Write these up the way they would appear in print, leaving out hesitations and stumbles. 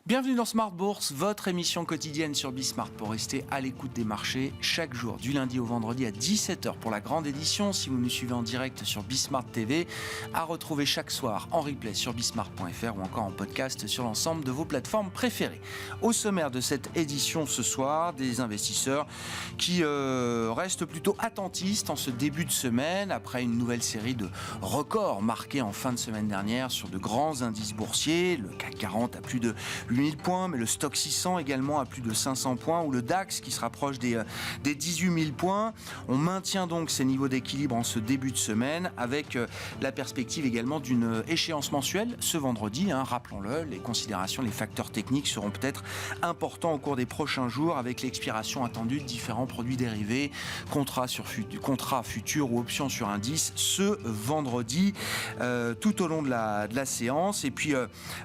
Bienvenue dans Smart Bourse, votre émission quotidienne sur Bismart pour rester à l'écoute des marchés chaque jour, du lundi au vendredi à 17h pour la grande édition. Si vous nous suivez en direct sur Bismart TV, à retrouver chaque soir en replay sur bismart.fr ou encore en podcast sur l'ensemble de vos plateformes préférées. Au sommaire de cette édition ce soir, des investisseurs qui restent plutôt attentistes en ce début de semaine après une nouvelle série de records marqués en fin de semaine dernière sur de grands indices boursiers. Le CAC 40 à plus de 8000 points, mais le Stock 600 également à plus de 500 points, ou le DAX qui se rapproche des 18 000 points. On maintient donc ces niveaux d'équilibre en ce début de semaine, avec la perspective également d'une échéance mensuelle ce vendredi. Rappelons-le, les considérations, les facteurs techniques seront peut-être importants au cours des prochains jours, avec l'expiration attendue de différents produits dérivés, contrats futurs ou options sur indice, ce vendredi, tout au long de la séance. Et puis,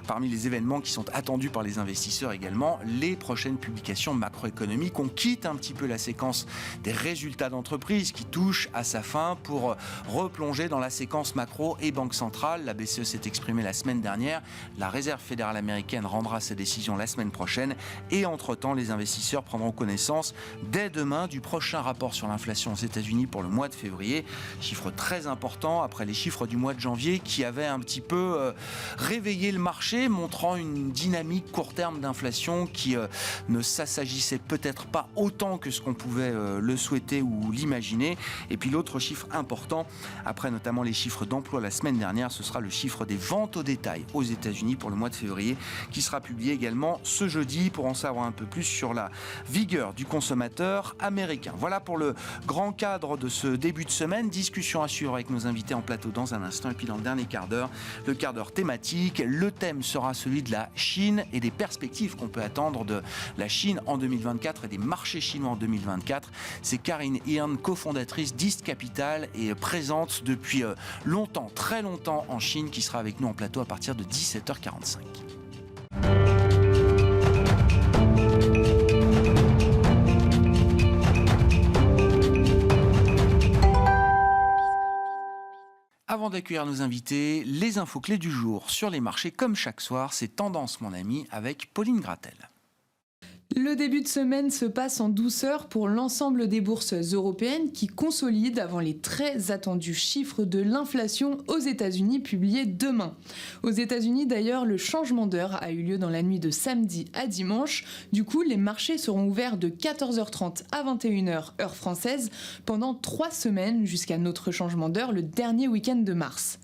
parmi les événements qui sont attendus par les investisseurs également, les prochaines publications macroéconomiques. On quitte un petit peu la séquence des résultats d'entreprise qui touche à sa fin pour replonger dans la séquence macro et banque centrale. La BCE s'est exprimée la semaine dernière. La Réserve fédérale américaine rendra ses décisions la semaine prochaine. Et entre-temps, les investisseurs prendront connaissance dès demain du prochain rapport sur l'inflation aux États-Unis pour le mois de février. Chiffre très important après les chiffres du mois de janvier qui avaient un petit peu réveillé le marché, montrant une dynamique court terme d'inflation qui ne s'assagissait peut-être pas autant que ce qu'on pouvait le souhaiter ou l'imaginer. Et puis l'autre chiffre important, après notamment les chiffres d'emploi la semaine dernière, ce sera le chiffre des ventes au détail aux États-Unis pour le mois de février, qui sera publié également ce jeudi pour en savoir un peu plus sur la vigueur du consommateur américain. Voilà pour le grand cadre de ce début de semaine. Discussion à suivre avec nos invités en plateau dans un instant. Et puis dans le dernier quart d'heure, le quart d'heure thématique. Le thème sera celui de la Chine et des perspectives qu'on peut attendre de la Chine en 2024 et des marchés chinois en 2024. C'est Karine Hirn, cofondatrice d'East Capital et présente depuis longtemps, très longtemps en Chine, qui sera avec nous en plateau à partir de 17h45. Avant d'accueillir nos invités, les infos clés du jour sur les marchés, comme chaque soir, c'est Tendance, mon ami, avec Pauline Gratel. Le début de semaine se passe en douceur pour l'ensemble des bourses européennes qui consolident avant les très attendus chiffres de l'inflation aux États-Unis publiés demain. Aux États-Unis d'ailleurs, le changement d'heure a eu lieu dans la nuit de samedi à dimanche. Du coup, les marchés seront ouverts de 14h30 à 21h heure française pendant 3 semaines jusqu'à notre changement d'heure le dernier week-end de mars.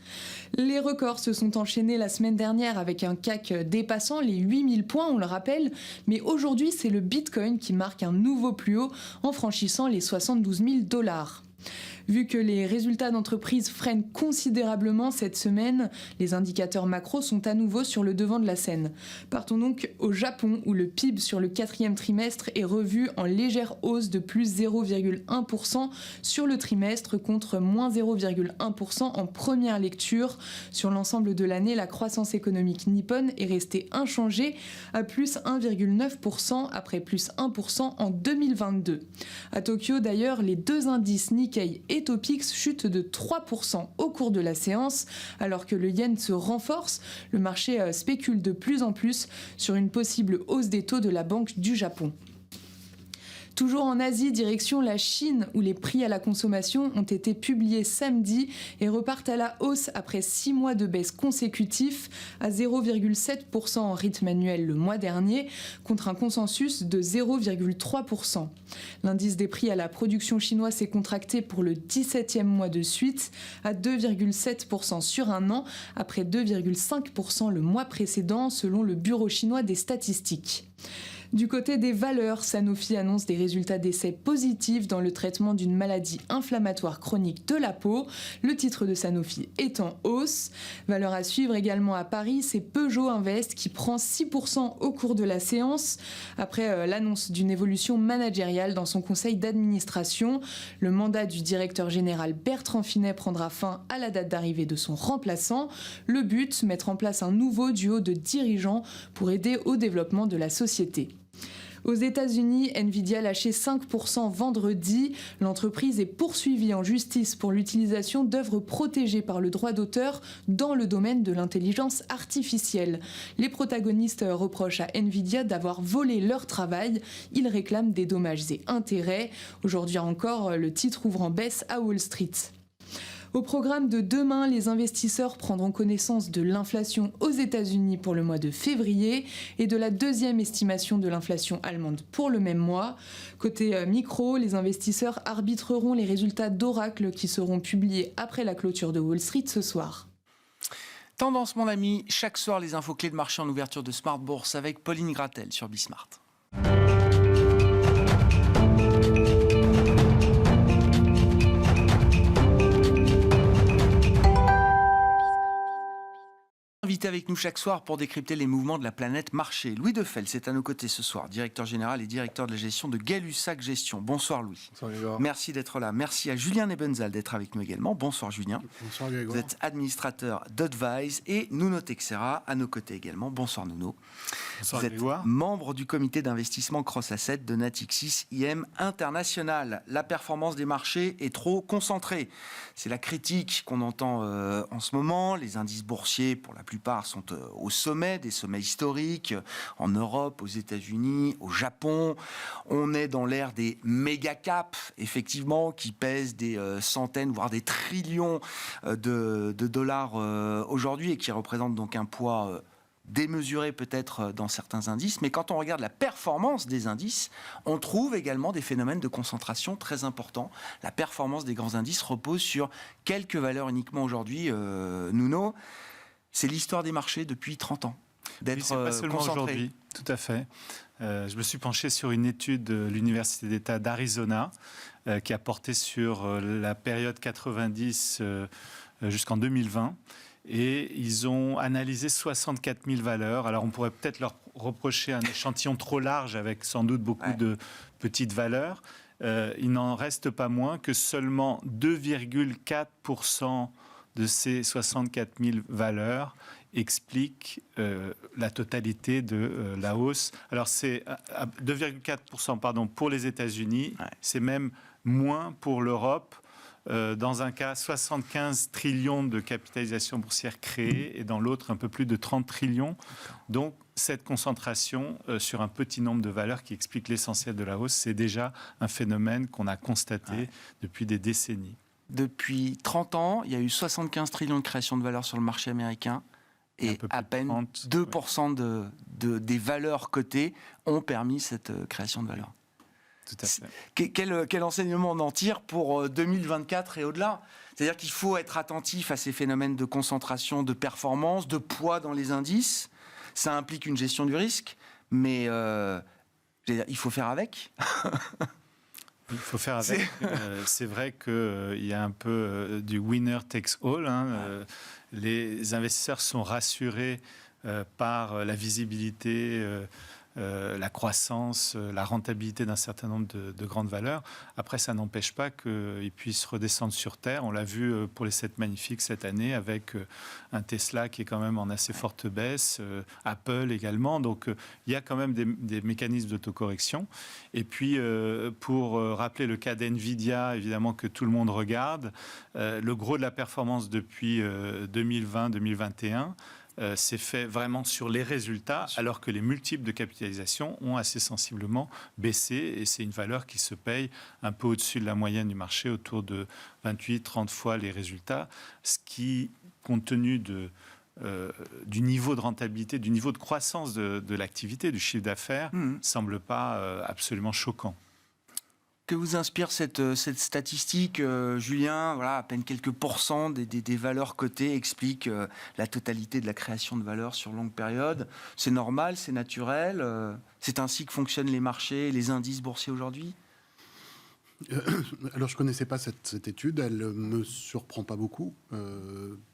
Les records se sont enchaînés la semaine dernière avec un CAC dépassant les 8000 points, on le rappelle, mais aujourd'hui c'est le Bitcoin qui marque un nouveau plus haut en franchissant les 72 000 $. Vu que les résultats d'entreprise freinent considérablement cette semaine, les indicateurs macro sont à nouveau sur le devant de la scène. Partons donc au Japon où le PIB sur le 4e trimestre est revu en légère hausse de plus 0,1% sur le trimestre contre moins 0,1% en première lecture. Sur l'ensemble de l'année, la croissance économique nippone est restée inchangée à plus 1,9% après plus 1% en 2022. À Tokyo d'ailleurs, les deux indices Nikkei et Topix chute de 3% au cours de la séance. Alors que le yen se renforce, le marché spécule de plus en plus sur une possible hausse des taux de la Banque du Japon. Toujours en Asie, direction la Chine, où les prix à la consommation ont été publiés samedi et repartent à la hausse après 6 mois de baisse consécutifs à 0,7% en rythme annuel le mois dernier, contre un consensus de 0,3%. L'indice des prix à la production chinois s'est contracté pour le 17e mois de suite à 2,7% sur un an, après 2,5% le mois précédent, selon le Bureau chinois des statistiques. Du côté des valeurs, Sanofi annonce des résultats d'essais positifs dans le traitement d'une maladie inflammatoire chronique de la peau. Le titre de Sanofi est en hausse. Valeur à suivre également à Paris, c'est Peugeot Invest qui prend 6% au cours de la séance. Après l'annonce d'une évolution managériale dans son conseil d'administration, le mandat du directeur général Bertrand Finet prendra fin à la date d'arrivée de son remplaçant. Le but, mettre en place un nouveau duo de dirigeants pour aider au développement de la société. Aux États-Unis, Nvidia a lâché 5% vendredi. L'entreprise est poursuivie en justice pour l'utilisation d'œuvres protégées par le droit d'auteur dans le domaine de l'intelligence artificielle. Les protagonistes reprochent à Nvidia d'avoir volé leur travail. Ils réclament des dommages et intérêts. Aujourd'hui encore, le titre ouvre en baisse à Wall Street. Au programme de demain, les investisseurs prendront connaissance de l'inflation aux États-Unis pour le mois de février et de la deuxième estimation de l'inflation allemande pour le même mois. Côté micro, les investisseurs arbitreront les résultats d'Oracle qui seront publiés après la clôture de Wall Street ce soir. Tendance, mon ami, chaque soir les infos clés de marché en ouverture de Smart Bourse avec Pauline Gratel sur Bismart. Invité avec nous chaque soir pour décrypter les mouvements de la planète marché. Louis Defel, c'est à nos côtés ce soir, directeur général et directeur de la gestion de Gay-Lussac Gestion. Bonsoir Louis. Bonsoir Grégoire. Merci d'être là. Merci à Julien Nebenzal d'être avec nous également. Bonsoir Julien. Bonsoir Grégoire. Vous êtes administrateur d'Advise et Nuno Texera à nos côtés également. Bonsoir Nuno. Bonsoir Vous êtes Grégoire. membre du comité d'investissement Cross Asset de Natixis IM International. La performance des marchés est trop concentrée. C'est la critique qu'on entend en ce moment. Les indices boursiers, pour la plupart, sont au sommet, des sommets historiques, en Europe, aux États-Unis, au Japon. On est dans l'ère des méga caps, effectivement, qui pèsent des centaines, voire des trillions de dollars aujourd'hui et qui représentent donc un poids démesuré peut-être dans certains indices. Mais quand on regarde la performance des indices, on trouve également des phénomènes de concentration très importants. La performance des grands indices repose sur quelques valeurs uniquement aujourd'hui. Nuno, c'est l'histoire des marchés depuis 30 ans. D'être c'est pas seulement concentré. aujourd'hui, tout à fait. Je me suis penché sur une étude de l'Université d'État d'Arizona qui a porté sur la période 90 jusqu'en 2020. Et ils ont analysé 64 000 valeurs. Alors on pourrait peut-être leur reprocher un échantillon trop large avec sans doute beaucoup de petites valeurs. Il n'en reste pas moins que seulement 2,4% de ces 64 000 valeurs explique la totalité de la hausse. Alors c'est 2,4% pardon, pour les États-Unis, c'est même moins pour l'Europe. Dans un cas, 75 trillions de capitalisation boursière créée et dans l'autre, un peu plus de 30 trillions. Donc cette concentration sur un petit nombre de valeurs qui explique l'essentiel de la hausse, c'est déjà un phénomène qu'on a constaté depuis des décennies. Depuis 30 ans, il y a eu 75 trillions de création de valeur sur le marché américain et à peine 2% des valeurs cotées ont permis cette création de valeur. Tout à fait. Quel enseignement on en tire pour 2024 et au-delà ? C'est-à-dire qu'il faut être attentif à ces phénomènes de concentration, de performance, de poids dans les indices. Ça implique une gestion du risque, mais il faut faire avec. Il faut faire avec. C'est vrai qu'il y a un peu du winner takes all. Les investisseurs sont rassurés par la visibilité, la croissance, la rentabilité d'un certain nombre de grandes valeurs. Après, ça n'empêche pas qu'ils puissent redescendre sur Terre. On l'a vu pour les 7 magnifiques cette année avec un Tesla qui est quand même en assez forte baisse, Apple également. Donc, il y a quand même des mécanismes d'autocorrection. Et puis, pour rappeler le cas d'NVIDIA, évidemment que tout le monde regarde, le gros de la performance depuis 2020-2021, c'est fait vraiment sur les résultats, alors que les multiples de capitalisation ont assez sensiblement baissé. Et c'est une valeur qui se paye un peu au-dessus de la moyenne du marché, autour de 28-30 fois les résultats, ce qui, compte tenu du niveau de rentabilité, du niveau de croissance de l'activité, du chiffre d'affaires, semble pas absolument choquant. Que vous inspire cette statistique, Julien ? Voilà, à peine quelques pourcents des valeurs cotées expliquent la totalité de la création de valeur sur longue période. C'est normal, c'est naturel. C'est ainsi que fonctionnent les marchés, les indices boursiers aujourd'hui ? Alors je ne connaissais pas cette étude, elle ne me surprend pas beaucoup,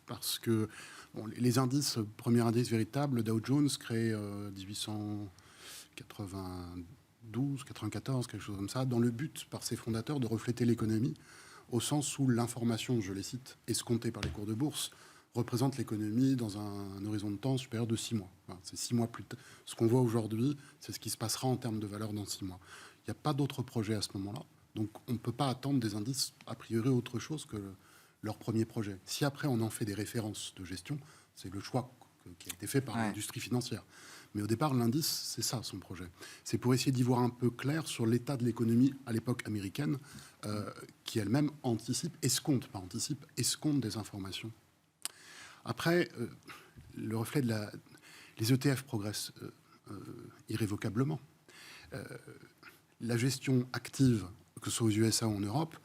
parce que les indices, premier indice véritable, Dow Jones, créé 1892, 94, quelque chose comme ça, dans le but par ses fondateurs de refléter l'économie, au sens où l'information, je les cite, escomptée par les cours de bourse, représente l'économie dans un horizon de temps supérieur de 6 mois. Voilà, c'est 6 mois plus tard. Ce qu'on voit aujourd'hui, c'est ce qui se passera en termes de valeur dans 6 mois. Il n'y a pas d'autres projets à ce moment-là. Donc on ne peut pas attendre des indices a priori autre chose que leur premier projet. Si après on en fait des références de gestion, c'est le choix qui a été fait par l'industrie financière. Mais au départ, l'indice, c'est ça son projet. C'est pour essayer d'y voir un peu clair sur l'état de l'économie à l'époque américaine, qui elle-même escompte des informations. Après, le reflet les ETF progressent irrévocablement. La gestion active, que ce soit aux USA ou en Europe,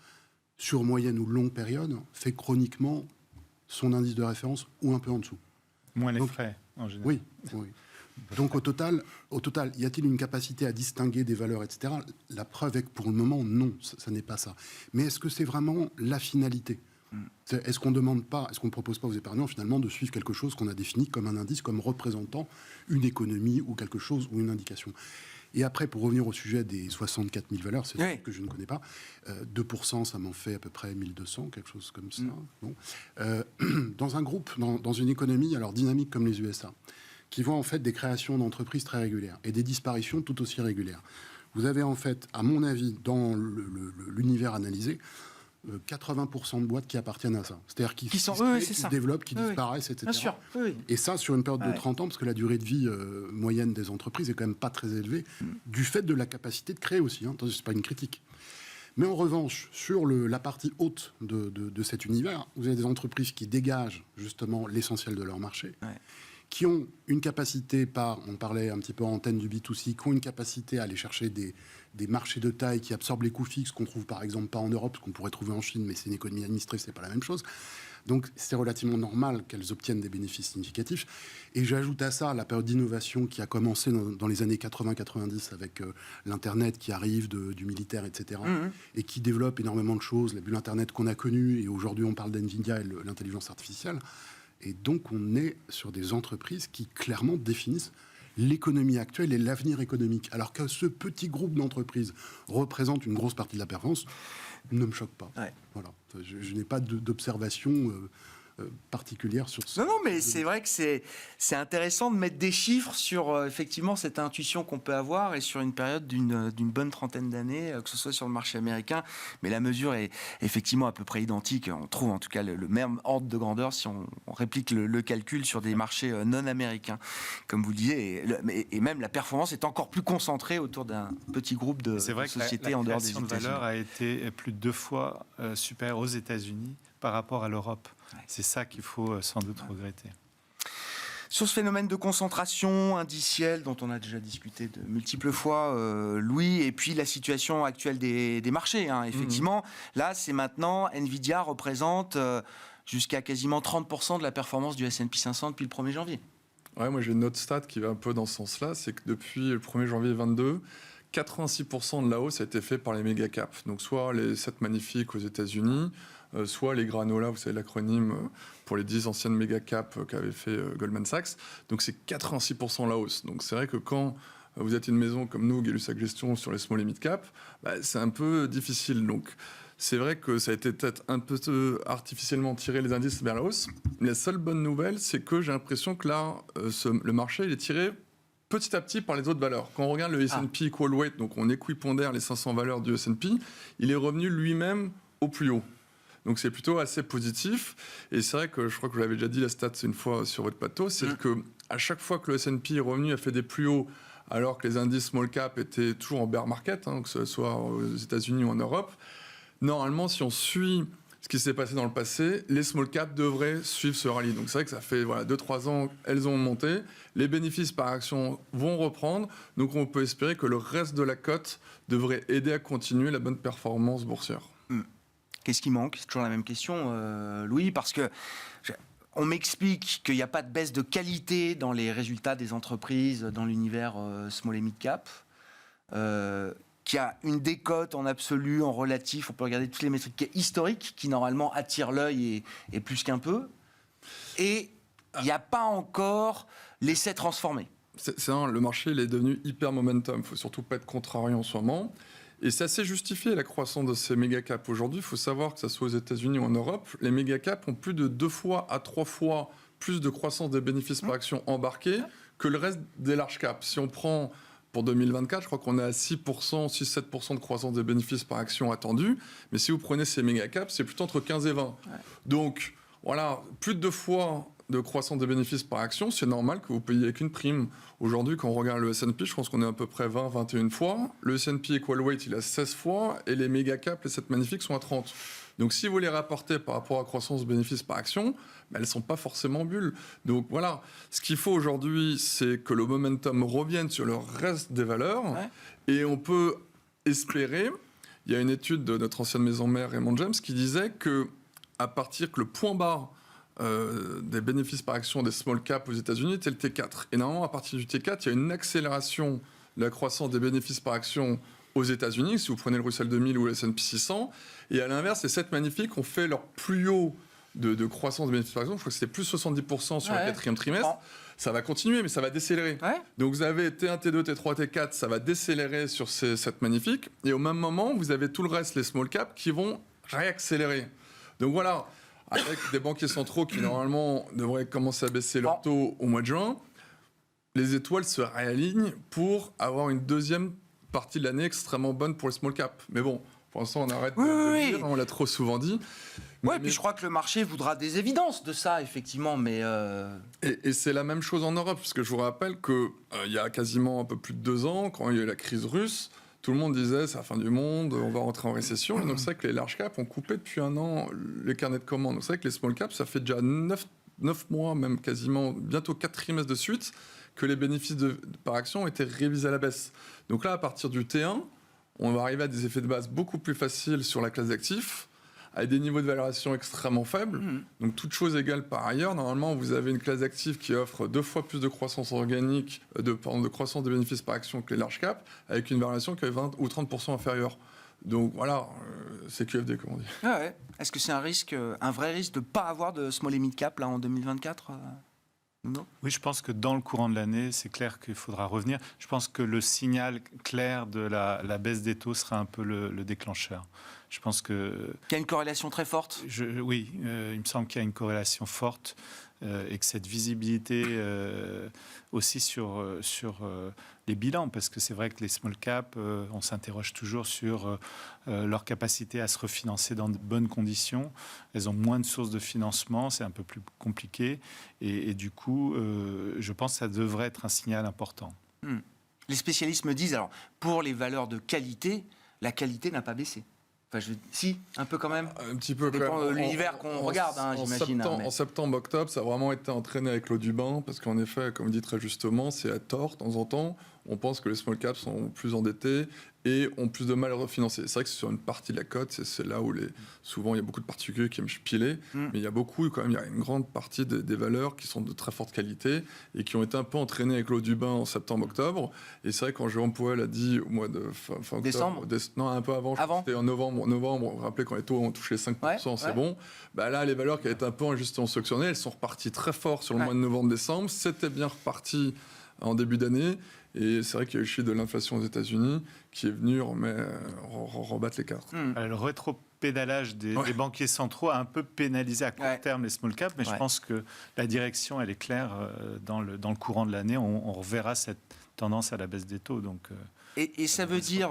sur moyenne ou longue période, fait chroniquement son indice de référence ou un peu en dessous. Moins les frais, en général. Oui. Donc au total, y a-t-il une capacité à distinguer des valeurs, etc. La preuve est que pour le moment, non, ça n'est pas ça. Mais est-ce que c'est vraiment la finalité ? Est-ce qu'on ne propose pas aux épargnants finalement de suivre quelque chose qu'on a défini comme un indice, comme représentant une économie ou quelque chose ou une indication ? Et après, pour revenir au sujet des 64 000 valeurs, c'est ce que je ne connais pas. 2%, ça m'en fait à peu près 1200, quelque chose comme ça. Bon. Dans un groupe, dans une économie alors dynamique comme les USA, qui voit en fait des créations d'entreprises très régulières et des disparitions tout aussi régulières. Vous avez en fait, à mon avis, dans l'univers analysé, 80% de boîtes qui appartiennent à ça. C'est-à-dire qui se développent, qui disparaissent, etc. Bien sûr. Oui. Et ça, sur une période de 30 ans, parce que la durée de vie moyenne des entreprises est quand même pas très élevée, du fait de la capacité de créer aussi. Attention, c'est pas une critique. Mais en revanche, sur la partie haute de cet univers, vous avez des entreprises qui dégagent justement l'essentiel de leur marché, qui ont une capacité, on parlait un petit peu en antenne du B2C, qui ont une capacité à aller chercher des marchés de taille qui absorbent les coûts fixes qu'on trouve par exemple pas en Europe, ce qu'on pourrait trouver en Chine, mais c'est une économie administrée, c'est pas la même chose. Donc c'est relativement normal qu'elles obtiennent des bénéfices significatifs. Et j'ajoute à ça la période d'innovation qui a commencé dans les années 80-90 avec l'Internet qui arrive du militaire, etc. Et qui développe énormément de choses, la bulle Internet qu'on a connue, et aujourd'hui on parle d'NVIDIA et l'intelligence artificielle. Et donc on est sur des entreprises qui clairement définissent l'économie actuelle et l'avenir économique. Alors que ce petit groupe d'entreprises représente une grosse partie de la performance, ne me choque pas. Voilà. Je n'ai pas d'observation particulière sur ça. Non, mais c'est vrai que c'est intéressant de mettre des chiffres sur effectivement cette intuition qu'on peut avoir et sur une période d'une bonne trentaine d'années, que ce soit sur le marché américain. Mais la mesure est effectivement à peu près identique. On trouve en tout cas le même ordre de grandeur si on réplique le calcul sur des marchés non américains, comme vous le disiez. Et même la performance est encore plus concentrée autour d'un petit groupe de sociétés en dehors des États-Unis. La création de valeur a été plus de 2 fois supérieure aux États-Unis par rapport à l'Europe. C'est ça qu'il faut sans doute regretter. Sur ce phénomène de concentration indicielle dont on a déjà discuté de multiples fois, Louis, et puis la situation actuelle des marchés. Effectivement, là, c'est maintenant, Nvidia représente jusqu'à quasiment 30% de la performance du S&P 500 depuis le 1er janvier. Ouais, moi j'ai une autre stat qui va un peu dans ce sens-là, c'est que depuis le 1er janvier 2022, 86% de la hausse a été fait par les méga caps. Donc soit les 7 magnifiques aux États-Unis, soit les granolas, vous savez l'acronyme pour les 10 anciennes méga caps qu'avait fait Goldman Sachs. Donc c'est 86% la hausse. Donc c'est vrai que quand vous êtes une maison comme nous, Gay-Lussac Gestion, sur les small et mid cap, c'est un peu difficile. Donc c'est vrai que ça a été peut-être un peu artificiellement tiré les indices vers la hausse. Mais la seule bonne nouvelle, c'est que j'ai l'impression que là, le marché, il est tiré petit à petit par les autres valeurs. Quand on regarde le S&P Equal Weight, donc on équipondère les 500 valeurs du S&P, il est revenu lui-même au plus haut. Donc c'est plutôt assez positif. Et c'est vrai que je crois que vous l'avez déjà dit, la stat une fois sur votre plateau, c'est que à chaque fois que le S&P est revenu, a fait des plus hauts, alors que les indices small cap étaient toujours en bear market, que ce soit aux États-Unis ou en Europe. Normalement, si on suit ce qui s'est passé dans le passé, les small caps devraient suivre ce rallye. Donc c'est vrai que ça fait 2-3 ans elles ont monté. Les bénéfices par action vont reprendre. Donc on peut espérer que le reste de la cote devrait aider à continuer la bonne performance boursière. Qu'est-ce qui manque ? C'est toujours la même question, Louis, parce que on m'explique qu'il n'y a pas de baisse de qualité dans les résultats des entreprises dans l'univers small et mid cap, qu'il y a une décote en absolu, en relatif, on peut regarder toutes les métriques historiques qui normalement attirent l'œil et plus qu'un peu, et il n'y a pas encore l'essai transformé. Le marché il est devenu hyper momentum, il ne faut surtout pas être contrarié en ce moment. Et c'est assez justifié la croissance de ces méga caps. Aujourd'hui, il faut savoir que ce soit aux États-Unis ou en Europe, les méga caps ont plus de 2 fois à 3 fois plus de croissance des bénéfices par action embarqués que le reste des large caps. Si on prend pour 2024, je crois qu'on est à 6-7% de croissance des bénéfices par action attendus. Mais si vous prenez ces méga caps, c'est plutôt entre 15 et 20. Donc, voilà, plus de 2 fois de croissance des bénéfices par action, c'est normal que vous payiez avec une prime. Aujourd'hui, quand on regarde le S&P, je pense qu'on est à peu près 20-21 fois. Le S&P Equal Weight, il a 16 fois. Et les méga caps, les 7 magnifiques, sont à 30. Donc, si vous les rapportez par rapport à la croissance des bénéfices par action, elles ne sont pas forcément bulles. Donc, voilà. Ce qu'il faut aujourd'hui, c'est que le momentum revienne sur le reste des valeurs. Et on peut espérer... Il y a une étude de notre ancienne maison mère, Raymond James, qui disait que à partir que le point bas des bénéfices par action des small caps aux États-Unis était le T4. Et normalement, à partir du T4, il y a une accélération de la croissance des bénéfices par action aux États-Unis, si vous prenez le Russell 2000 ou le S&P 600. Et à l'inverse, les 7 magnifiques ont fait leur plus haut de croissance des bénéfices par action. Je crois que c'était plus 70% sur le 4e trimestre. Ça va continuer, mais ça va décélérer. Donc vous avez T1, T2, T3, T4, ça va décélérer sur ces 7 magnifiques. Et au même moment, vous avez tout le reste, les small caps, qui vont réaccélérer. Donc voilà, avec des banquiers centraux qui normalement devraient commencer à baisser leur taux au mois de juin, les étoiles se réalignent pour avoir une deuxième partie de l'année extrêmement bonne pour les small caps. Mais bon, pour l'instant, on arrête de le dire, on l'a trop souvent dit. Puis je crois que le marché voudra des évidences de ça, effectivement, mais... Et c'est la même chose en Europe, parce que je vous rappelle qu'il y a quasiment un peu plus de 2 ans, quand il y a eu la crise russe, tout le monde disait c'est la fin du monde, on va rentrer en récession. Et donc c'est vrai que les large caps ont coupé depuis 1 an les carnets de commandes. Donc c'est vrai que les small caps, ça fait déjà 9 mois, même quasiment, bientôt 4 trimestres de suite, que les bénéfices par action ont été révisés à la baisse. Donc là, à partir du T1, on va arriver à des effets de base beaucoup plus faciles sur la classe d'actifs, avec des niveaux de valorisation extrêmement faibles. Donc, toutes choses égales par ailleurs, normalement, vous avez une classe d'actifs qui offre 2 fois plus de croissance organique, de croissance des bénéfices par action que les large caps, avec une valorisation qui est 20 ou 30% inférieure. Donc voilà, c'est QFD, comme on dit. Est-ce que c'est un vrai risque de ne pas avoir de small et mid cap là, en 2024 Non. Oui, je pense que dans le courant de l'année, c'est clair qu'il faudra revenir. Je pense que le signal clair de la baisse des taux sera un peu le déclencheur. Je pense que... Il y a une corrélation très forte. Oui, il me semble qu'il y a une corrélation forte et que cette visibilité aussi sur les bilans, parce que c'est vrai que les small caps, on s'interroge toujours sur leur capacité à se refinancer dans de bonnes conditions. Elles ont moins de sources de financement, c'est un peu plus compliqué. Et du coup, je pense que ça devrait être un signal important. Les spécialistes me disent, alors, pour les valeurs de qualité, la qualité n'a pas baissé. Enfin, si, un peu quand même. Un petit peu. Ça dépend de l'univers qu'on regarde, j'imagine. En septembre, octobre, ça a vraiment été entraîné avec l'eau du bain, parce qu'en effet, comme vous dites très justement, c'est à tort, de temps en temps, on pense que les small caps sont plus endettés et ont plus de mal à refinancer. C'est vrai que c'est sur une partie de la cote, c'est là où souvent il y a beaucoup de particuliers qui aiment piler, mais il y a beaucoup, quand même, il y a une grande partie des valeurs qui sont de très forte qualité et qui ont été un peu entraînées avec l'eau du bain en septembre-octobre. Et c'est vrai que quand Jérôme Powell a dit au mois de fin décembre, octobre, non, un peu avant. C'était en novembre, vous vous rappelez quand les taux ont touché 5%, c'est bon. Bah là, les valeurs qui étaient un peu injustement sanctionnées, elles sont reparties très fort sur le mois de novembre-décembre. C'était bien reparti en début d'année. Et c'est vrai qu'il y a eu le chiffre de l'inflation aux États-Unis qui est venu rebattre les cartes. Le rétropédalage des banquiers centraux a un peu pénalisé à court terme les small caps, mais je pense que la direction, elle est claire dans le courant de l'année. On reverra cette tendance à la baisse des taux. Donc, et ça veut dire,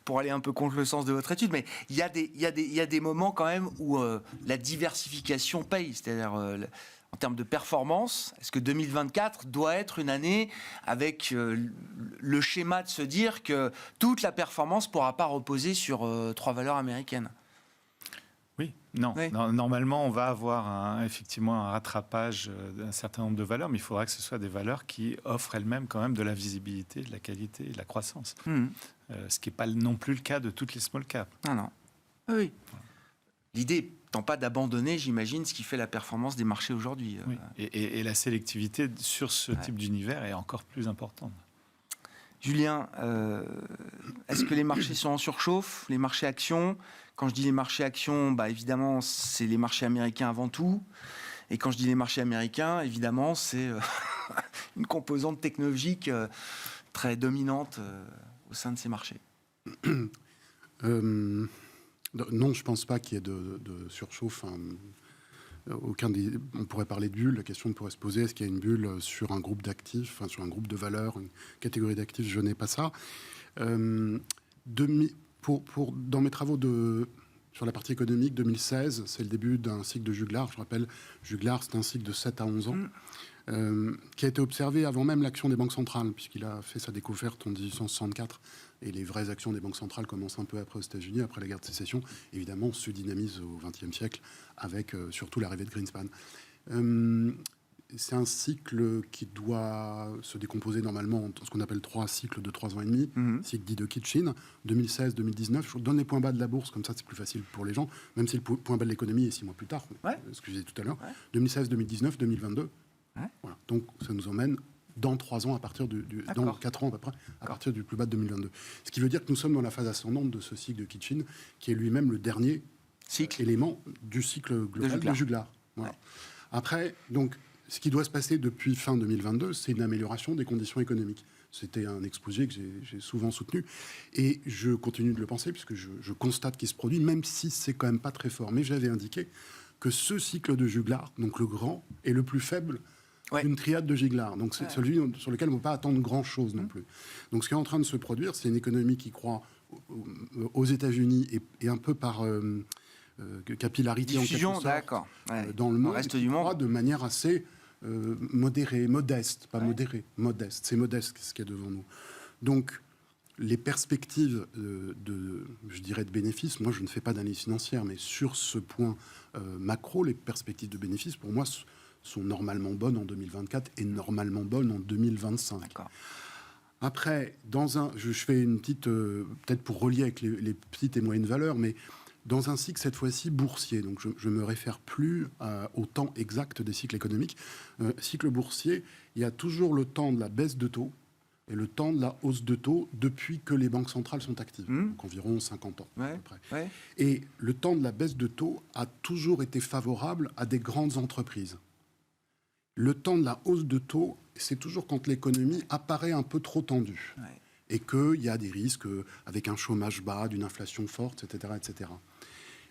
pour aller un peu contre le sens de votre étude, mais il y a des moments quand même où la diversification paye. C'est-à-dire... en termes de performance, est-ce que 2024 doit être une année avec le schéma de se dire que toute la performance ne pourra pas reposer sur 3 valeurs américaines ? Oui, non. Normalement, on va avoir effectivement un rattrapage d'un certain nombre de valeurs, mais il faudra que ce soit des valeurs qui offrent elles-mêmes quand même de la visibilité, de la qualité et de la croissance. Ce qui n'est pas non plus le cas de toutes les small caps. Non. Oui. L'idée n'étant pas d'abandonner, j'imagine, ce qui fait la performance des marchés aujourd'hui. Oui. Et la sélectivité sur ce type d'univers est encore plus importante. Julien, est-ce que les marchés sont en surchauffe, les marchés actions ? Quand je dis les marchés actions, évidemment, c'est les marchés américains avant tout. Et quand je dis les marchés américains, évidemment, c'est une composante technologique très dominante au sein de ces marchés. Non, je ne pense pas qu'il y ait de surchauffe. On pourrait parler de bulle. La question pourrait se poser, est-ce qu'il y a une bulle sur un groupe d'actifs, sur un groupe de valeurs, une catégorie d'actifs? Je n'ai pas ça. Dans mes travaux sur la partie économique, 2016, c'est le début d'un cycle de Juglar. Je rappelle, Juglar, c'est un cycle de 7 à 11 ans, qui a été observé avant même l'action des banques centrales, puisqu'il a fait sa découverte en 1864. Et les vraies actions des banques centrales commencent un peu après aux États-Unis, après la guerre de sécession. Évidemment, on se dynamise au XXe siècle avec surtout l'arrivée de Greenspan. C'est un cycle qui doit se décomposer normalement en ce qu'on appelle 3 cycles de 3 ans et demi, cycle dit de Kitchin, 2016-2019. Je vous donne les points bas de la bourse, comme ça c'est plus facile pour les gens, même si le point bas de l'économie est 6 mois plus tard, ce que je disais tout à l'heure. 2016-2019, 2022. Voilà. Donc ça nous emmène dans 3 ans, dans 4 ans à peu près, à partir du plus bas de 2022. Ce qui veut dire que nous sommes dans la phase ascendante de ce cycle de Kitchin, qui est lui-même le dernier élément du cycle global de Juglar. Voilà. Après, donc, ce qui doit se passer depuis fin 2022, c'est une amélioration des conditions économiques. C'était un exposé que j'ai souvent soutenu. Et je continue de le penser, puisque je constate qu'il se produit, même si c'est quand même pas très fort. Mais j'avais indiqué que ce cycle de Juglar, donc le grand, est le plus faible d'une triade de Juglar. Donc c'est celui sur lequel on ne peut pas attendre grand-chose non plus. Donc ce qui est en train de se produire, c'est une économie qui croît aux États-Unis et un peu par capillarité diffusion, en quelque sorte, dans le monde, reste du monde, de manière assez modérée, modeste, pas modérée, modeste. C'est modeste ce qu'il y a devant nous. Donc les perspectives je dirais de bénéfices, moi je ne fais pas d'analyse financière, mais sur ce point macro, les perspectives de bénéfices, pour moi, sont normalement bonnes en 2024 et normalement bonnes en 2025. D'accord. Après, je fais une petite, peut-être pour relier avec les petites et moyennes valeurs, mais dans un cycle, cette fois-ci, boursier. Donc, je me réfère plus au temps exact des cycles économiques. Cycle boursier, il y a toujours le temps de la baisse de taux et le temps de la hausse de taux depuis que les banques centrales sont actives, donc environ 50 ans à peu près. Et le temps de la baisse de taux a toujours été favorable à des grandes entreprises. Le temps de la hausse de taux, c'est toujours quand l'économie apparaît un peu trop tendue et qu'il y a des risques avec un chômage bas, d'une inflation forte, etc., etc.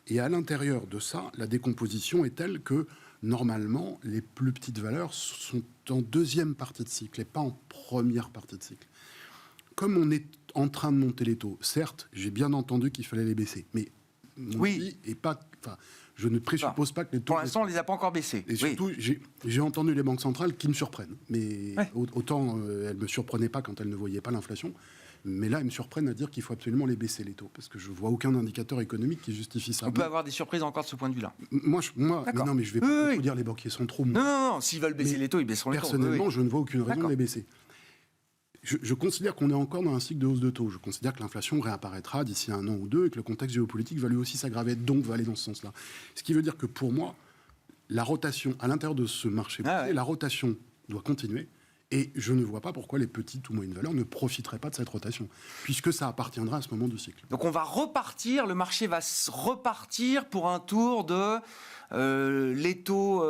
Et à l'intérieur de ça, la décomposition est telle que, normalement, les plus petites valeurs sont en deuxième partie de cycle et pas en première partie de cycle. Comme on est en train de monter les taux, certes, j'ai bien entendu qu'il fallait les baisser, mais je ne présuppose pas que les taux... Pour l'instant, on ne les a pas encore baissés. Et surtout, j'ai entendu les banques centrales qui me surprennent. Mais autant elles ne me surprenaient pas quand elles ne voyaient pas l'inflation, mais là, elles me surprennent à dire qu'il faut absolument les baisser, les taux, parce que je ne vois aucun indicateur économique qui justifie ça. On peut avoir des surprises encore de ce point de vue-là. Mais non, mais je vais pas vous dire les banquiers centraux. Non, s'ils veulent baisser les taux, ils baisseront les taux. Personnellement, je ne vois aucune raison de les baisser. Je considère qu'on est encore dans un cycle de hausse de taux. Je considère que l'inflation réapparaîtra d'ici 1 an ou 2 et que le contexte géopolitique va lui aussi s'aggraver, donc va aller dans ce sens-là. Ce qui veut dire que pour moi, la rotation à l'intérieur de ce marché, la rotation doit continuer. Et je ne vois pas pourquoi les petites ou moyennes valeurs ne profiteraient pas de cette rotation, puisque ça appartiendra à ce moment du cycle. Donc on va repartir, le marché va repartir pour un tour de les taux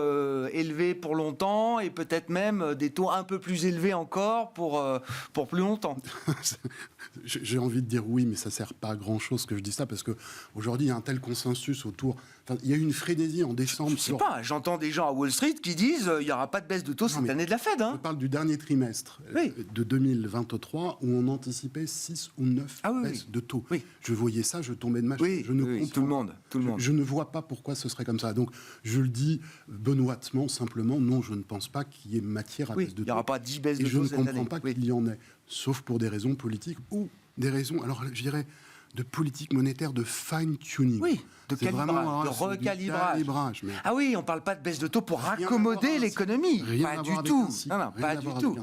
élevés pour longtemps et peut-être même des taux un peu plus élevés encore pour plus longtemps. J'ai envie de dire oui, mais ça ne sert pas à grand-chose que je dis ça, parce qu'aujourd'hui, il y a un tel consensus autour... Enfin, il y a eu une frénésie en décembre... Je ne sais pas, j'entends des gens à Wall Street qui disent il n'y aura pas de baisse de taux cette année de la Fed. Je parle du dernier trimestre de 2023, où on anticipait 6 ou 9 baisses de taux. Je voyais ça, je tombais de ma chaise. Tout le monde. Je ne vois pas pourquoi ce serait comme ça. Donc, je le dis benoîtement, simplement, non, je ne pense pas qu'il y ait matière à baisse de taux. Il n'y aura pas 10 baisses de taux cette année. Et je ne comprends pas qu'il y en ait, sauf pour des raisons politiques ou des raisons, alors je dirais, de politique monétaire, de fine-tuning. Oui, de calibrage, de recalibrage. Ah oui, on ne parle pas de baisse de taux pour raccommoder l'économie. Pas du tout. Non, pas du tout.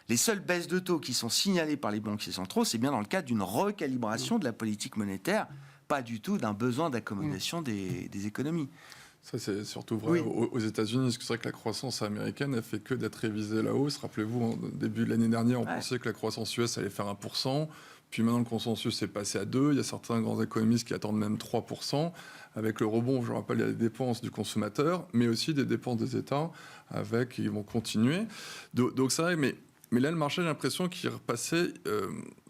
Les seules baisses de taux qui sont signalées par les banquiers centraux, c'est bien dans le cadre d'une recalibration de la politique monétaire, pas du tout d'un besoin d'accommodation des économies. Ça, c'est surtout vrai aux États-Unis, parce que c'est vrai que la croissance américaine n'a fait que d'être révisée à la hausse. Rappelez-vous, au début de l'année dernière, on pensait que la croissance US allait faire 1%. Puis maintenant, le consensus est passé à 2%. Il y a certains grands économistes qui attendent même 3%. Avec le rebond, je rappelle, il y a des dépenses du consommateur, mais aussi des dépenses des États, qui vont continuer. Donc ça, mais Mais là, le marché, j'ai l'impression qu'il est repassé.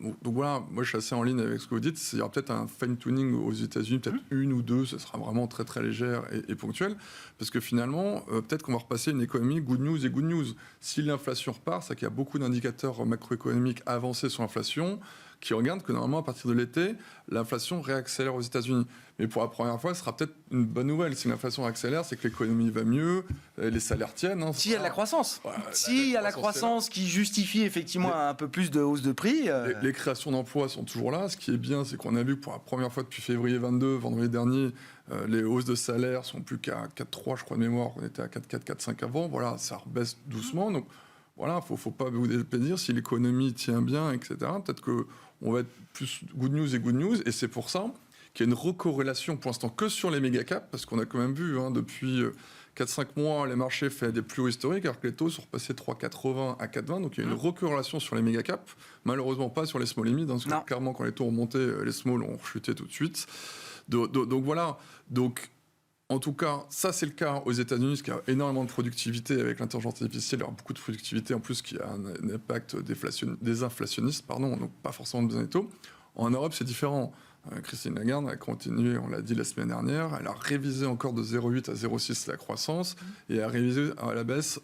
Donc voilà, moi je suis assez en ligne avec ce que vous dites. Il y aura peut-être un fine-tuning aux États-Unis, peut-être une ou deux, ce sera vraiment très très légère et ponctuel. Parce que finalement, peut-être qu'on va repasser une économie good news et good news. Si l'inflation repart, c'est qu'il y a beaucoup d'indicateurs macroéconomiques avancés sur l'inflation qui regardent que normalement, à partir de l'été, l'inflation réaccélère aux États-Unis. Mais pour la première fois, ce sera peut-être une bonne nouvelle. Si l'inflation accélère, c'est que l'économie va mieux, les salaires tiennent. S'il y a de la croissance. S'il y a la croissance qui justifie effectivement un peu plus de hausse de prix. Les créations d'emplois sont toujours là. Ce qui est bien, c'est qu'on a vu que pour la première fois depuis février 22, vendredi dernier, les hausses de salaire sont plus qu'à 4,3, je crois de mémoire. On était à 4,4, 4,5 avant. Voilà, ça rebaisse doucement. Donc voilà, faut pas vous déplaisir. Si l'économie tient bien, etc., peut-être qu'on va être plus good news et good news. Et c'est pour ça qu'il y a une recorrélation pour l'instant que sur les méga caps, parce qu'on a quand même vu depuis 4-5 mois, les marchés font des plus hauts historiques, alors que les taux sont repassés de 3,80 à 4,20. Donc il y a une recorrélation sur les méga caps, malheureusement pas sur les small et mid, parce que clairement quand les taux ont monté, les small ont chuté tout de suite. Donc voilà. Donc en tout cas, ça c'est le cas aux États-Unis, parce qu'il y a énormément de productivité avec l'intelligence artificielle. Il y aura beaucoup de productivité en plus qui a un impact désinflationniste, donc pas forcément besoin des taux. En Europe, c'est différent. Christine Lagarde a continué, on l'a dit la semaine dernière, elle a révisé encore de 0,8 à 0,6 la croissance et a révisé à la baisse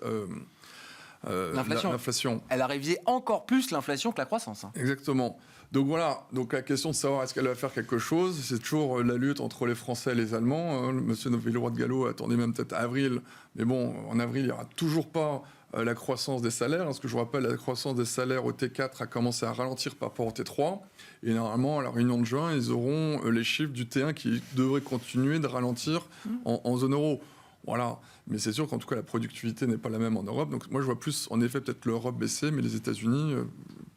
l'inflation. Elle a révisé encore plus l'inflation que la croissance. Exactement. Donc voilà, donc la question de savoir est-ce qu'elle va faire quelque chose, c'est toujours la lutte entre les Français et les Allemands. Monsieur Villeroy de Gallo attendait même peut-être avril, mais bon, en avril, il n'y aura toujours pas la croissance des salaires. Parce que je vous rappelle, la croissance des salaires au T4 a commencé à ralentir par rapport au T3. Et normalement, à la réunion de juin, ils auront les chiffres du T1 qui devraient continuer de ralentir en zone euro. Voilà. Mais c'est sûr qu'en tout cas, la productivité n'est pas la même en Europe. Donc moi, je vois plus, en effet, peut-être l'Europe baisser, mais les États-Unis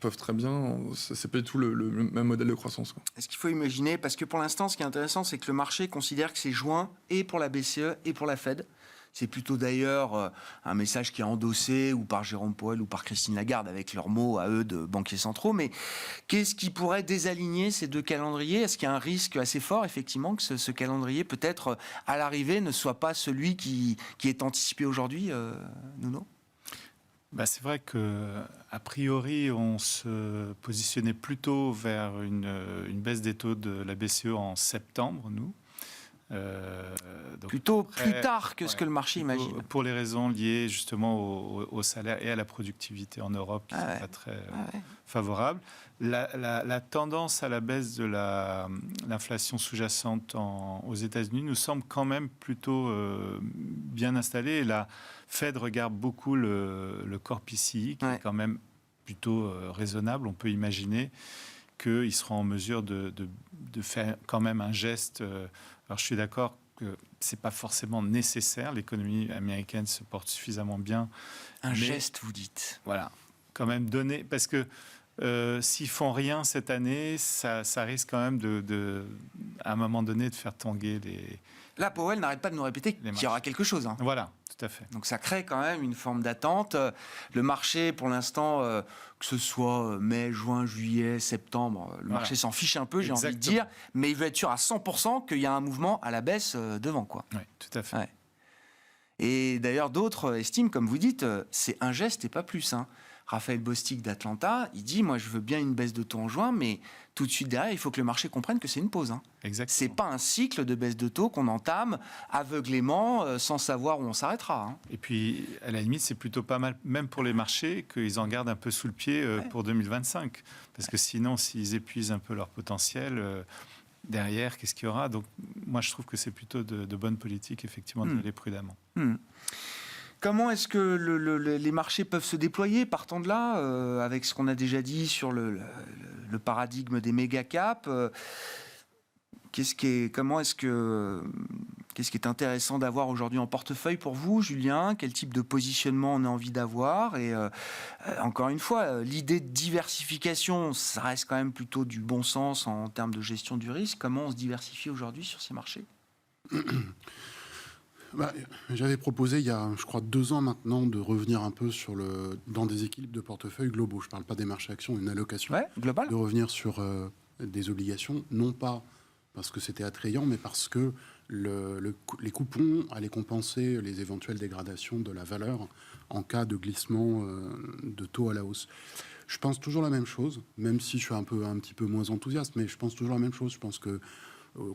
peuvent très bien. C'est pas du tout le même modèle de croissance, quoi. Est-ce qu'il faut imaginer, parce que pour l'instant, ce qui est intéressant, c'est que le marché considère que c'est juin et pour la BCE et pour la Fed. C'est plutôt d'ailleurs un message qui est endossé ou par Jérôme Powell ou par Christine Lagarde avec leurs mots à eux de banquiers centraux. Mais qu'est-ce qui pourrait désaligner ces deux calendriers ? Est-ce qu'il y a un risque assez fort, effectivement, que ce calendrier, peut-être à l'arrivée, ne soit pas celui qui est anticipé aujourd'hui, Nuno ? C'est vrai qu'a priori, on se positionnait plutôt vers une baisse des taux de la BCE en septembre, nous. Donc plutôt plus tard que ce que le marché imagine. Pour les raisons liées justement au salaire et à la productivité en Europe qui ne sont pas très favorables. La tendance à la baisse de l'inflation sous-jacente aux États-Unis nous semble quand même plutôt bien installée. Et la Fed regarde beaucoup le corps PCI qui est quand même plutôt raisonnable. On peut imaginer qu'ils seront en mesure de faire quand même un geste. Alors je suis d'accord que ce n'est pas forcément nécessaire. L'économie américaine se porte suffisamment bien. Un geste, vous dites. Voilà, quand même donner. Parce que s'ils font rien cette année, ça risque quand même à un moment donné de faire tanguer les... Là, Powell n'arrête pas de nous répéter qu'il y aura quelque chose. Voilà, tout à fait. Donc ça crée quand même une forme d'attente. Le marché, pour l'instant, que ce soit mai, juin, juillet, septembre, le marché s'en fiche un peu, j'ai envie de dire. Mais il veut être sûr à 100% qu'il y a un mouvement à la baisse devant, quoi. Oui, tout à fait. Ouais. Et d'ailleurs, d'autres estiment, comme vous dites, c'est un geste et pas plus. Raphaël Bostic d'Atlanta, il dit, moi je veux bien une baisse de taux en juin, mais tout de suite derrière, il faut que le marché comprenne que c'est une pause. Exactement. C'est pas un cycle de baisse de taux qu'on entame aveuglément, sans savoir où on s'arrêtera. Et puis, à la limite, c'est plutôt pas mal, même pour les marchés, qu'ils en gardent un peu sous le pied pour 2025. Parce que sinon, s'ils épuisent un peu leur potentiel, derrière, qu'est-ce qu'il y aura ? Donc, moi, je trouve que c'est plutôt de bonne politique, effectivement, d'y aller prudemment. Comment est-ce que les marchés peuvent se déployer partant de là, avec ce qu'on a déjà dit sur le paradigme des méga caps qu'est-ce qui est intéressant d'avoir aujourd'hui en portefeuille pour vous, Julien ? Quel type de positionnement on a envie d'avoir ? Et encore une fois, l'idée de diversification, ça reste quand même plutôt du bon sens en termes de gestion du risque. Comment on se diversifie aujourd'hui sur ces marchés ? J'avais proposé il y a, je crois, 2 ans maintenant de revenir un peu dans des équilibres de portefeuille globaux. Je ne parle pas des marchés actions, une allocation. Global. De revenir sur des obligations, non pas parce que c'était attrayant, mais parce que les coupons allaient compenser les éventuelles dégradations de la valeur en cas de glissement de taux à la hausse. Je pense toujours la même chose, même si je suis un petit peu moins enthousiaste, mais je pense toujours la même chose. Je pense que,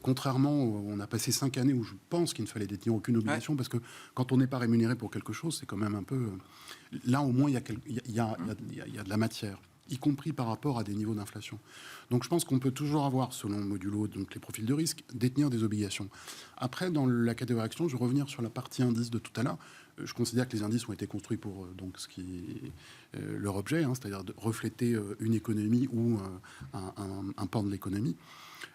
contrairement, on a passé 5 années où je pense qu'il ne fallait détenir aucune obligation, parce que quand on n'est pas rémunéré pour quelque chose, c'est quand même un peu... Là, au moins, il y a de la matière, y compris par rapport à des niveaux d'inflation. Donc je pense qu'on peut toujours avoir, selon modulo, donc les profils de risque, détenir des obligations. Après, dans la catégorie action, je vais revenir sur la partie indice de tout à l'heure. Je considère que les indices ont été construits pour donc, ce qui est leur objet, c'est-à-dire de refléter une économie ou un pan de l'économie.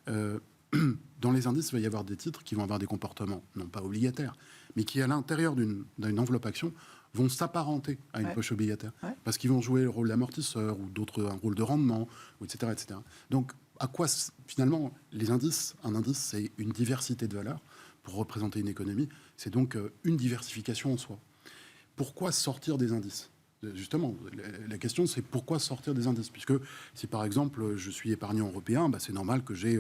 Dans les indices, il va y avoir des titres qui vont avoir des comportements, non pas obligataires, mais qui, à l'intérieur d'une enveloppe action, vont s'apparenter à une poche obligataire. Parce qu'ils vont jouer le rôle d'amortisseur ou d'autres, un rôle de rendement, etc., etc. Donc, à quoi, finalement, un indice, c'est une diversité de valeurs pour représenter une économie. C'est donc une diversification en soi. Pourquoi sortir des indices ? Justement, la question, c'est pourquoi sortir des indices ? Puisque si, par exemple, je suis épargnant européen, c'est normal que j'ai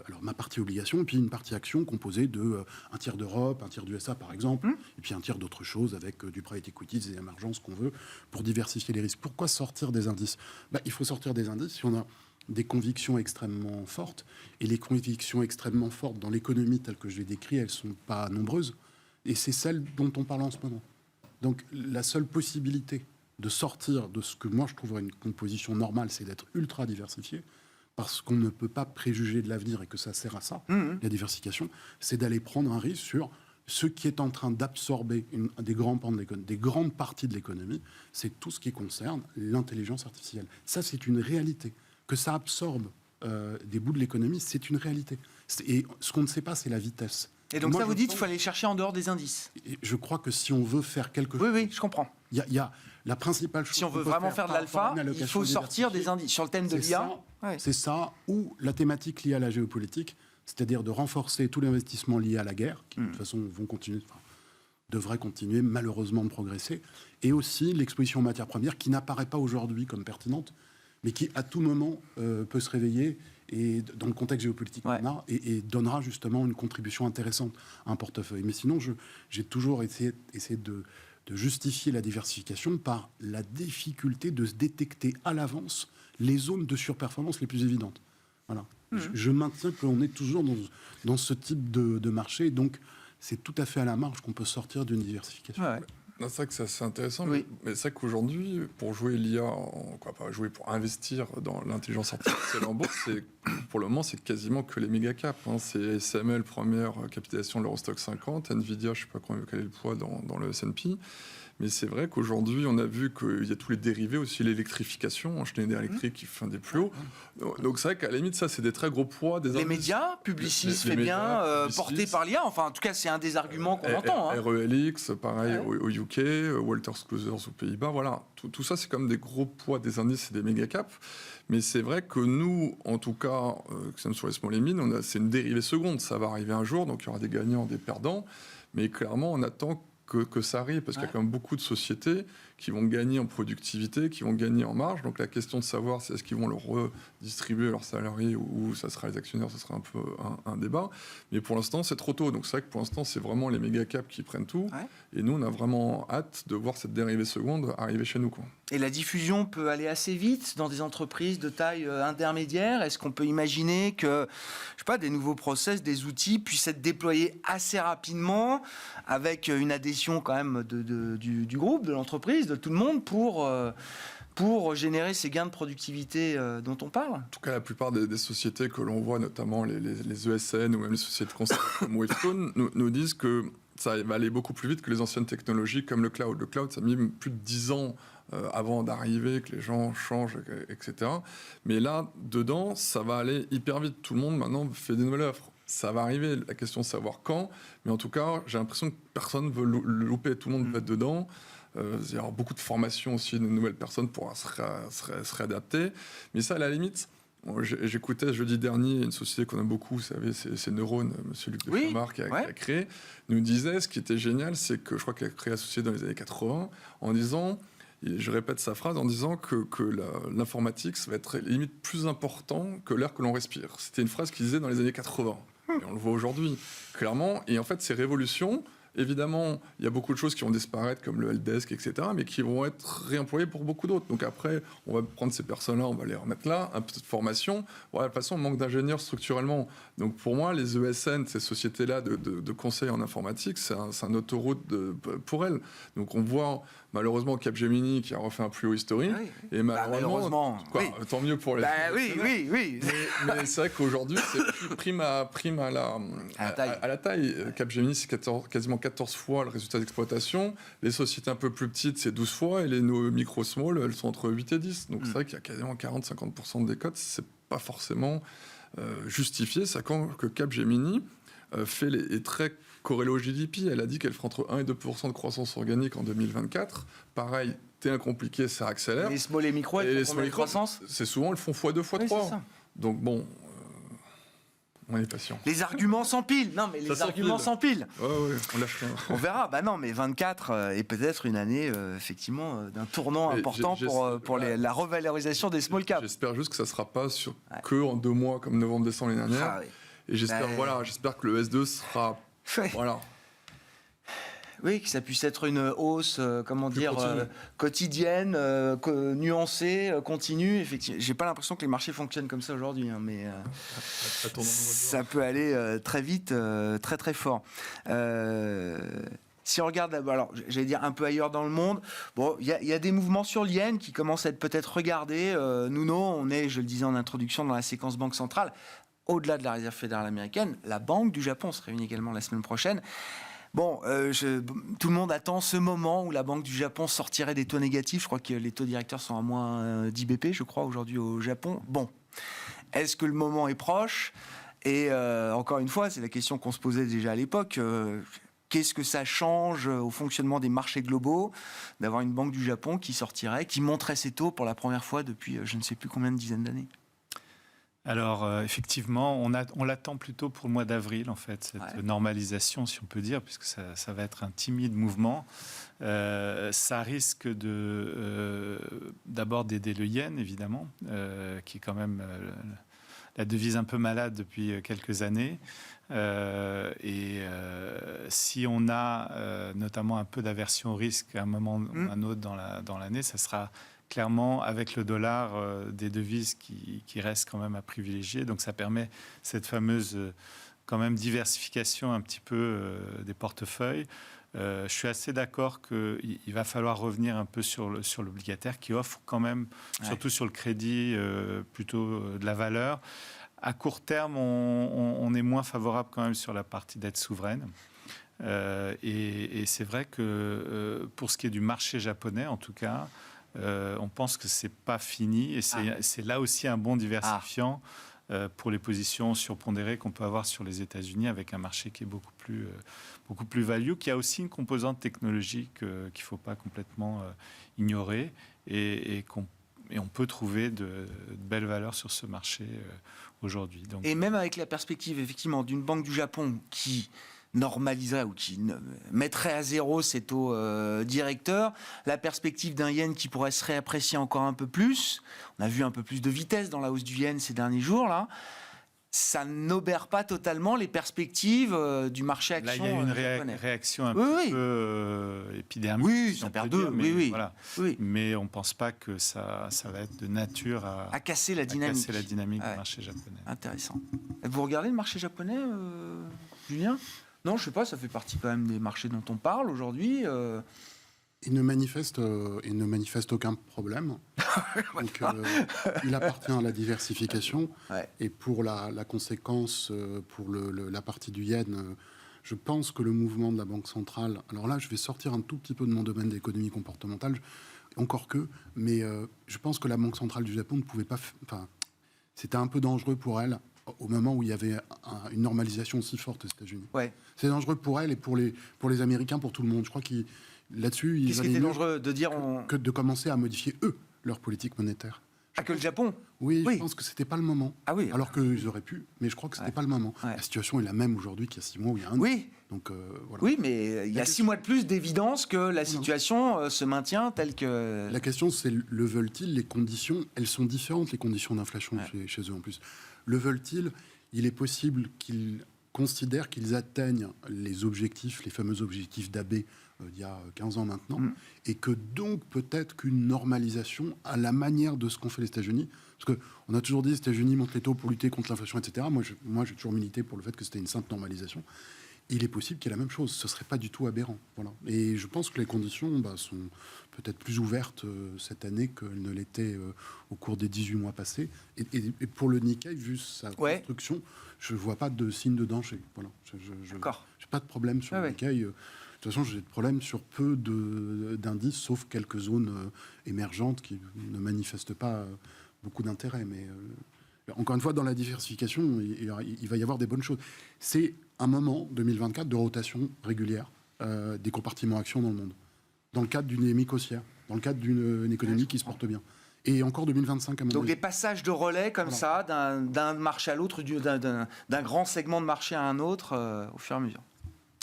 alors ma partie obligation et puis une partie action composée de un tiers d'Europe, un tiers d'USA, par exemple, et puis un tiers d'autres choses avec du private equity, des émergences qu'on veut, pour diversifier les risques. Pourquoi sortir des indices ? Il faut sortir des indices si on a des convictions extrêmement fortes. Et les convictions extrêmement fortes dans l'économie telle que je l'ai décrit, elles ne sont pas nombreuses. Et c'est celles dont on parle en ce moment. Donc la seule possibilité de sortir de ce que moi je trouverais une composition normale, c'est d'être ultra diversifié, parce qu'on ne peut pas préjuger de l'avenir et que ça sert à ça, la diversification, c'est d'aller prendre un risque sur ce qui est en train d'absorber des grands pans de l'économie, des grandes parties de l'économie, c'est tout ce qui concerne l'intelligence artificielle. Ça, c'est une réalité. Que ça absorbe des bouts de l'économie, c'est une réalité. Et ce qu'on ne sait pas, c'est la vitesse. Et donc ça, vous dites qu'il faut aller chercher en dehors des indices. Je crois que si on veut faire quelque chose... Oui, je comprends. Il y a la principale chose... Si on veut vraiment faire de l'alpha, il faut sortir des indices. Sur le thème de l'IA... C'est ça, ou la thématique liée à la géopolitique, c'est-à-dire de renforcer tout l'investissement lié à la guerre, qui de toute façon devrait continuer malheureusement de progresser, et aussi l'exposition aux matières premières, qui n'apparaît pas aujourd'hui comme pertinente, mais qui à tout moment peut se réveiller et dans le contexte géopolitique qu'on a, et donnera justement une contribution intéressante à un portefeuille. Mais sinon, j'ai toujours essayé de justifier la diversification par la difficulté de se détecter à l'avance les zones de surperformance les plus évidentes. Voilà. Je maintiens qu'on est toujours dans ce type de marché, donc c'est tout à fait à la marge qu'on peut sortir d'une diversification. C'est vrai que c'est assez intéressant, mais c'est vrai qu'aujourd'hui, pour jouer l'IA, pour investir dans l'intelligence artificielle en bourse, pour le moment, c'est quasiment que les méga caps. C'est ASML, première capitalisation de l'Eurostock 50, Nvidia, je ne sais pas quel est le poids dans le S&P. Mais c'est vrai qu'aujourd'hui, on a vu qu'il y a tous les dérivés, aussi l'électrification, Schneider Electric qui fait un des plus hauts. Donc c'est vrai qu'à la limite, ça, c'est des très gros poids. Les médias, Publicis fait bien, porté par l'IA. Enfin, en tout cas, c'est un des arguments qu'on entend. RELX, pareil, au UK, Wolters Kluwer aux Pays-Bas. Voilà, tout ça, c'est comme des gros poids des indices et des méga caps. Mais c'est vrai que nous, en tout cas, que ce soit sur les small et mid, c'est une dérivée seconde. Ça va arriver un jour, donc il y aura des gagnants, des perdants. Mais clairement, on attend que ça arrive, parce qu'il y a quand même beaucoup de sociétés qui vont gagner en productivité, qui vont gagner en marge. Donc la question de savoir c'est est-ce qu'ils vont le redistribuer à leurs salariés ou ça sera les actionnaires, ça sera un peu un débat. Mais pour l'instant, c'est trop tôt. Donc c'est vrai que pour l'instant, c'est vraiment les méga caps qui prennent tout. Et nous, on a vraiment hâte de voir cette dérivée seconde arriver chez nous, quoi. Et la diffusion peut aller assez vite dans des entreprises de taille intermédiaire. Est-ce qu'on peut imaginer que, je sais pas, des nouveaux process, des outils puissent être déployés assez rapidement avec une adhésion quand même du groupe, de l'entreprise, de tout le monde pour générer ces gains de productivité dont on parle? En tout cas, la plupart des sociétés que l'on voit, notamment les ESN ou même les sociétés de conseil comme Wavestone, nous disent que ça va aller beaucoup plus vite que les anciennes technologies comme le cloud. Le cloud, ça a mis plus de 10 ans avant d'arriver, que les gens changent, etc. Mais là, dedans, ça va aller hyper vite. Tout le monde, maintenant, fait des nouvelles offres. Ça va arriver, la question de savoir quand. Mais en tout cas, j'ai l'impression que personne ne veut le louper. Tout le monde veut être dedans. Il y aura beaucoup de formations aussi de nouvelles personnes pour se réadapter. Mais ça, à la limite, j'écoutais jeudi dernier une société qu'on aime beaucoup, vous savez, c'est Neuron, monsieur Luc de Chamard qui a créé, nous disait, ce qui était génial, c'est que je crois qu'il a créé la société dans les années 80, en disant, je répète sa phrase, en disant que l'informatique, ça va être limite plus important que l'air que l'on respire. C'était une phrase qu'il disait dans les années 80. Et on le voit aujourd'hui. clairement. Et en fait, ces révolutions, évidemment, il y a beaucoup de choses qui vont disparaître, comme le helpdesk, etc., mais qui vont être réemployées pour beaucoup d'autres. Donc après, on va prendre ces personnes-là, on va les remettre là, un peu de formation. Bon, de toute façon, on manque d'ingénieurs structurellement. Donc pour moi, les ESN, ces sociétés-là de conseil en informatique, c'est un autoroute pour elles. Donc on voit malheureusement Capgemini qui a refait un plus haut historique. Oui. Et malheureusement, oui. tant mieux pour les... Oui. Mais c'est vrai qu'aujourd'hui, c'est prime à la taille. Capgemini, c'est quasiment 14 fois le résultat d'exploitation. Les sociétés un peu plus petites, c'est 12 fois. Et les micro-small, elles sont entre 8 et 10. Donc c'est vrai qu'il y a quasiment 40-50% de décote. C'est pas forcément justifié, sachant que Capgemini est très corrélée au GDP. Elle a dit qu'elle ferait entre 1 et 2% de croissance organique en 2024. Pareil, T1 compliqué, ça accélère. Les small et micro, elles font combien de croissance ? C'est souvent, elles font x2, x3. Oui, c'est ça. Donc bon... on est patient. Les arguments s'empilent. Non, mais les arguments s'empilent. Ouais, on lâche rien. On verra. Bah non, mais 24 est peut-être une année, effectivement, d'un tournant important pour la revalorisation des small caps. J'espère juste que ça ne sera pas que en 2 mois, comme novembre-décembre l'année dernière. Ah, oui. Et j'espère que le S2 sera... Voilà. Oui, que ça puisse être une hausse, quotidienne, nuancée, continue. Effectivement, j'ai pas l'impression que les marchés fonctionnent comme ça aujourd'hui, hein, mais ça peut aller très vite, très très fort. Si on regarde, alors j'allais dire un peu ailleurs dans le monde, bon, il y a des mouvements sur l'yen qui commencent à être peut-être regardés. Nuno, on est, je le disais en introduction, dans la séquence banque centrale. Au-delà de la Réserve fédérale américaine, la Banque du Japon se réunit également la semaine prochaine. Bon, tout le monde attend ce moment où la Banque du Japon sortirait des taux négatifs. Je crois que les taux directeurs sont à moins 10 BP, je crois, aujourd'hui au Japon. Bon, est-ce que le moment est proche ? Et encore une fois, c'est la question qu'on se posait déjà à l'époque. Qu'est-ce que ça change au fonctionnement des marchés globaux d'avoir une Banque du Japon qui sortirait, qui monterait ses taux pour la première fois depuis je ne sais plus combien de dizaines d'années ? Alors, effectivement, on l'attend plutôt pour le mois d'avril, en fait, cette normalisation, si on peut dire, puisque ça va être un timide mouvement. Ça risque d'abord d'aider le yen, évidemment, qui est quand même la devise un peu malade depuis quelques années. Si on a notamment un peu d'aversion au risque à un moment ou un autre dans l'année, ça sera clairement avec le dollar des devises qui restent quand même à privilégier. Donc ça permet cette fameuse quand même diversification un petit peu des portefeuilles. Je suis assez d'accord qu'il va falloir revenir un peu sur l'obligataire qui offre quand même, surtout sur le crédit, plutôt de la valeur. À court terme, on est moins favorable quand même sur la partie dette souveraine. Et c'est vrai que pour ce qui est du marché japonais, en tout cas, on pense que c'est pas fini. Et c'est là aussi un bon diversifiant pour les positions surpondérées qu'on peut avoir sur les États-Unis, avec un marché qui est beaucoup plus value, qui a aussi une composante technologique qu'il ne faut pas complètement ignorer et on peut trouver de belles valeurs sur ce marché aujourd'hui. Donc... Et même avec la perspective, effectivement, d'une Banque du Japon qui normaliserait ou qui mettrait à zéro ses taux directeurs, la perspective d'un yen qui pourrait se réapprécier encore un peu plus. On a vu un peu plus de vitesse dans la hausse du yen ces derniers jours, là. Ça n'obère pas totalement les perspectives du marché action. Là, il y a une réaction un peu épidermique. Oui, ça perd deux. Voilà. Mais on ne pense pas que ça va être de nature à casser la dynamique, du marché japonais. Intéressant. Vous regardez le marché japonais, Julien ? Non, je ne sais pas, ça fait partie quand même des marchés dont on parle aujourd'hui. Il ne manifeste aucun problème. Donc, il appartient à la diversification. Et pour la conséquence, pour la partie du yen, je pense que le mouvement de la Banque centrale... Alors là, je vais sortir un tout petit peu de mon domaine d'économie comportementale, encore que, mais je pense que la Banque centrale du Japon ne pouvait pas... C'était un peu dangereux pour elle au moment où il y avait une normalisation aussi forte aux États-Unis. C'est dangereux pour elle et pour les Américains, pour tout le monde. Je crois là-dessus, qu'est-ce qui était dangereux de dire que de commencer à modifier eux leur politique monétaire. Que le Japon. Oui, je pense que c'était pas le moment. Alors qu'ils auraient pu, mais je crois que c'était pas le moment. La situation est la même aujourd'hui qu'il y a 6 mois ou il y a un an. Donc, voilà. Oui, mais il y a 6 mois de plus d'évidence que la situation se maintient telle que... La question, c'est le veulent-ils ? Les conditions, elles sont différentes, les conditions d'inflation chez eux en plus. Le veulent-ils ? Il est possible qu'ils considèrent qu'ils atteignent les fameux objectifs d'AB il y a 15 ans maintenant, et que donc peut-être qu'une normalisation à la manière de ce qu'ont fait les États-Unis, parce qu'on a toujours dit les États-Unis montent les taux pour lutter contre l'inflation, etc. Moi, j'ai toujours milité pour le fait que c'était une simple normalisation. Il est possible qu'il y ait la même chose. Ce ne serait pas du tout aberrant. Voilà. Et je pense que les conditions sont peut-être plus ouvertes cette année qu'elles ne l'étaient au cours des 18 mois passés. Et pour le Nikkei, vu sa construction, je ne vois pas de signe de danger. Voilà. Je n'ai pas de problème sur le Nikkei. De toute façon, j'ai de problème sur peu d'indices, sauf quelques zones émergentes qui ne manifestent pas beaucoup d'intérêt. Mais encore une fois, dans la diversification, il va y avoir des bonnes choses. C'est un moment, 2024, de rotation régulière des compartiments actions dans le monde, dans le cadre d'une dynamique haussière, dans le cadre d'une économie qui se porte bien. Et encore 2025, à mon avis. Donc des passages de relais comme ça, d'un marché à l'autre, d'un grand segment de marché à un autre, au fur et à mesure,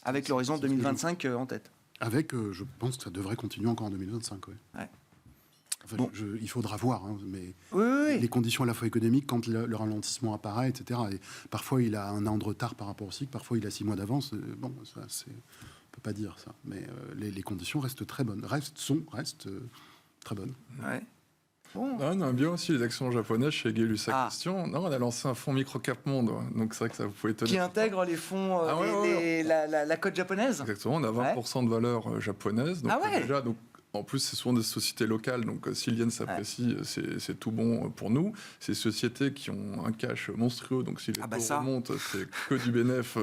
avec l'horizon 2025 en tête. Avec, je pense que ça devrait continuer encore en 2025, oui. Ouais. Enfin, il faudra voir, mais les conditions à la fois économiques, quand le ralentissement apparaît, etc. Et parfois, il a un an de retard par rapport au cycle, parfois, il a 6 mois d'avance. Bon, ça, on ne peut pas dire ça. Mais les conditions restent très bonnes, restent très bonnes. Ouais. Bon. Non, on aime bien aussi les actions japonaises chez Gay sa question. Non, on a lancé un fonds micro-cap monde, donc c'est vrai que ça vous pouvez étonner. Qui intègre les fonds, la cote japonaise. Exactement, on a 20% de valeur japonaise. Donc déjà, en plus, c'est souvent des sociétés locales, donc si l'yen s'apprécie, c'est tout bon pour nous. C'est des sociétés qui ont un cash monstrueux, donc si les taux remontent, c'est que du bénéf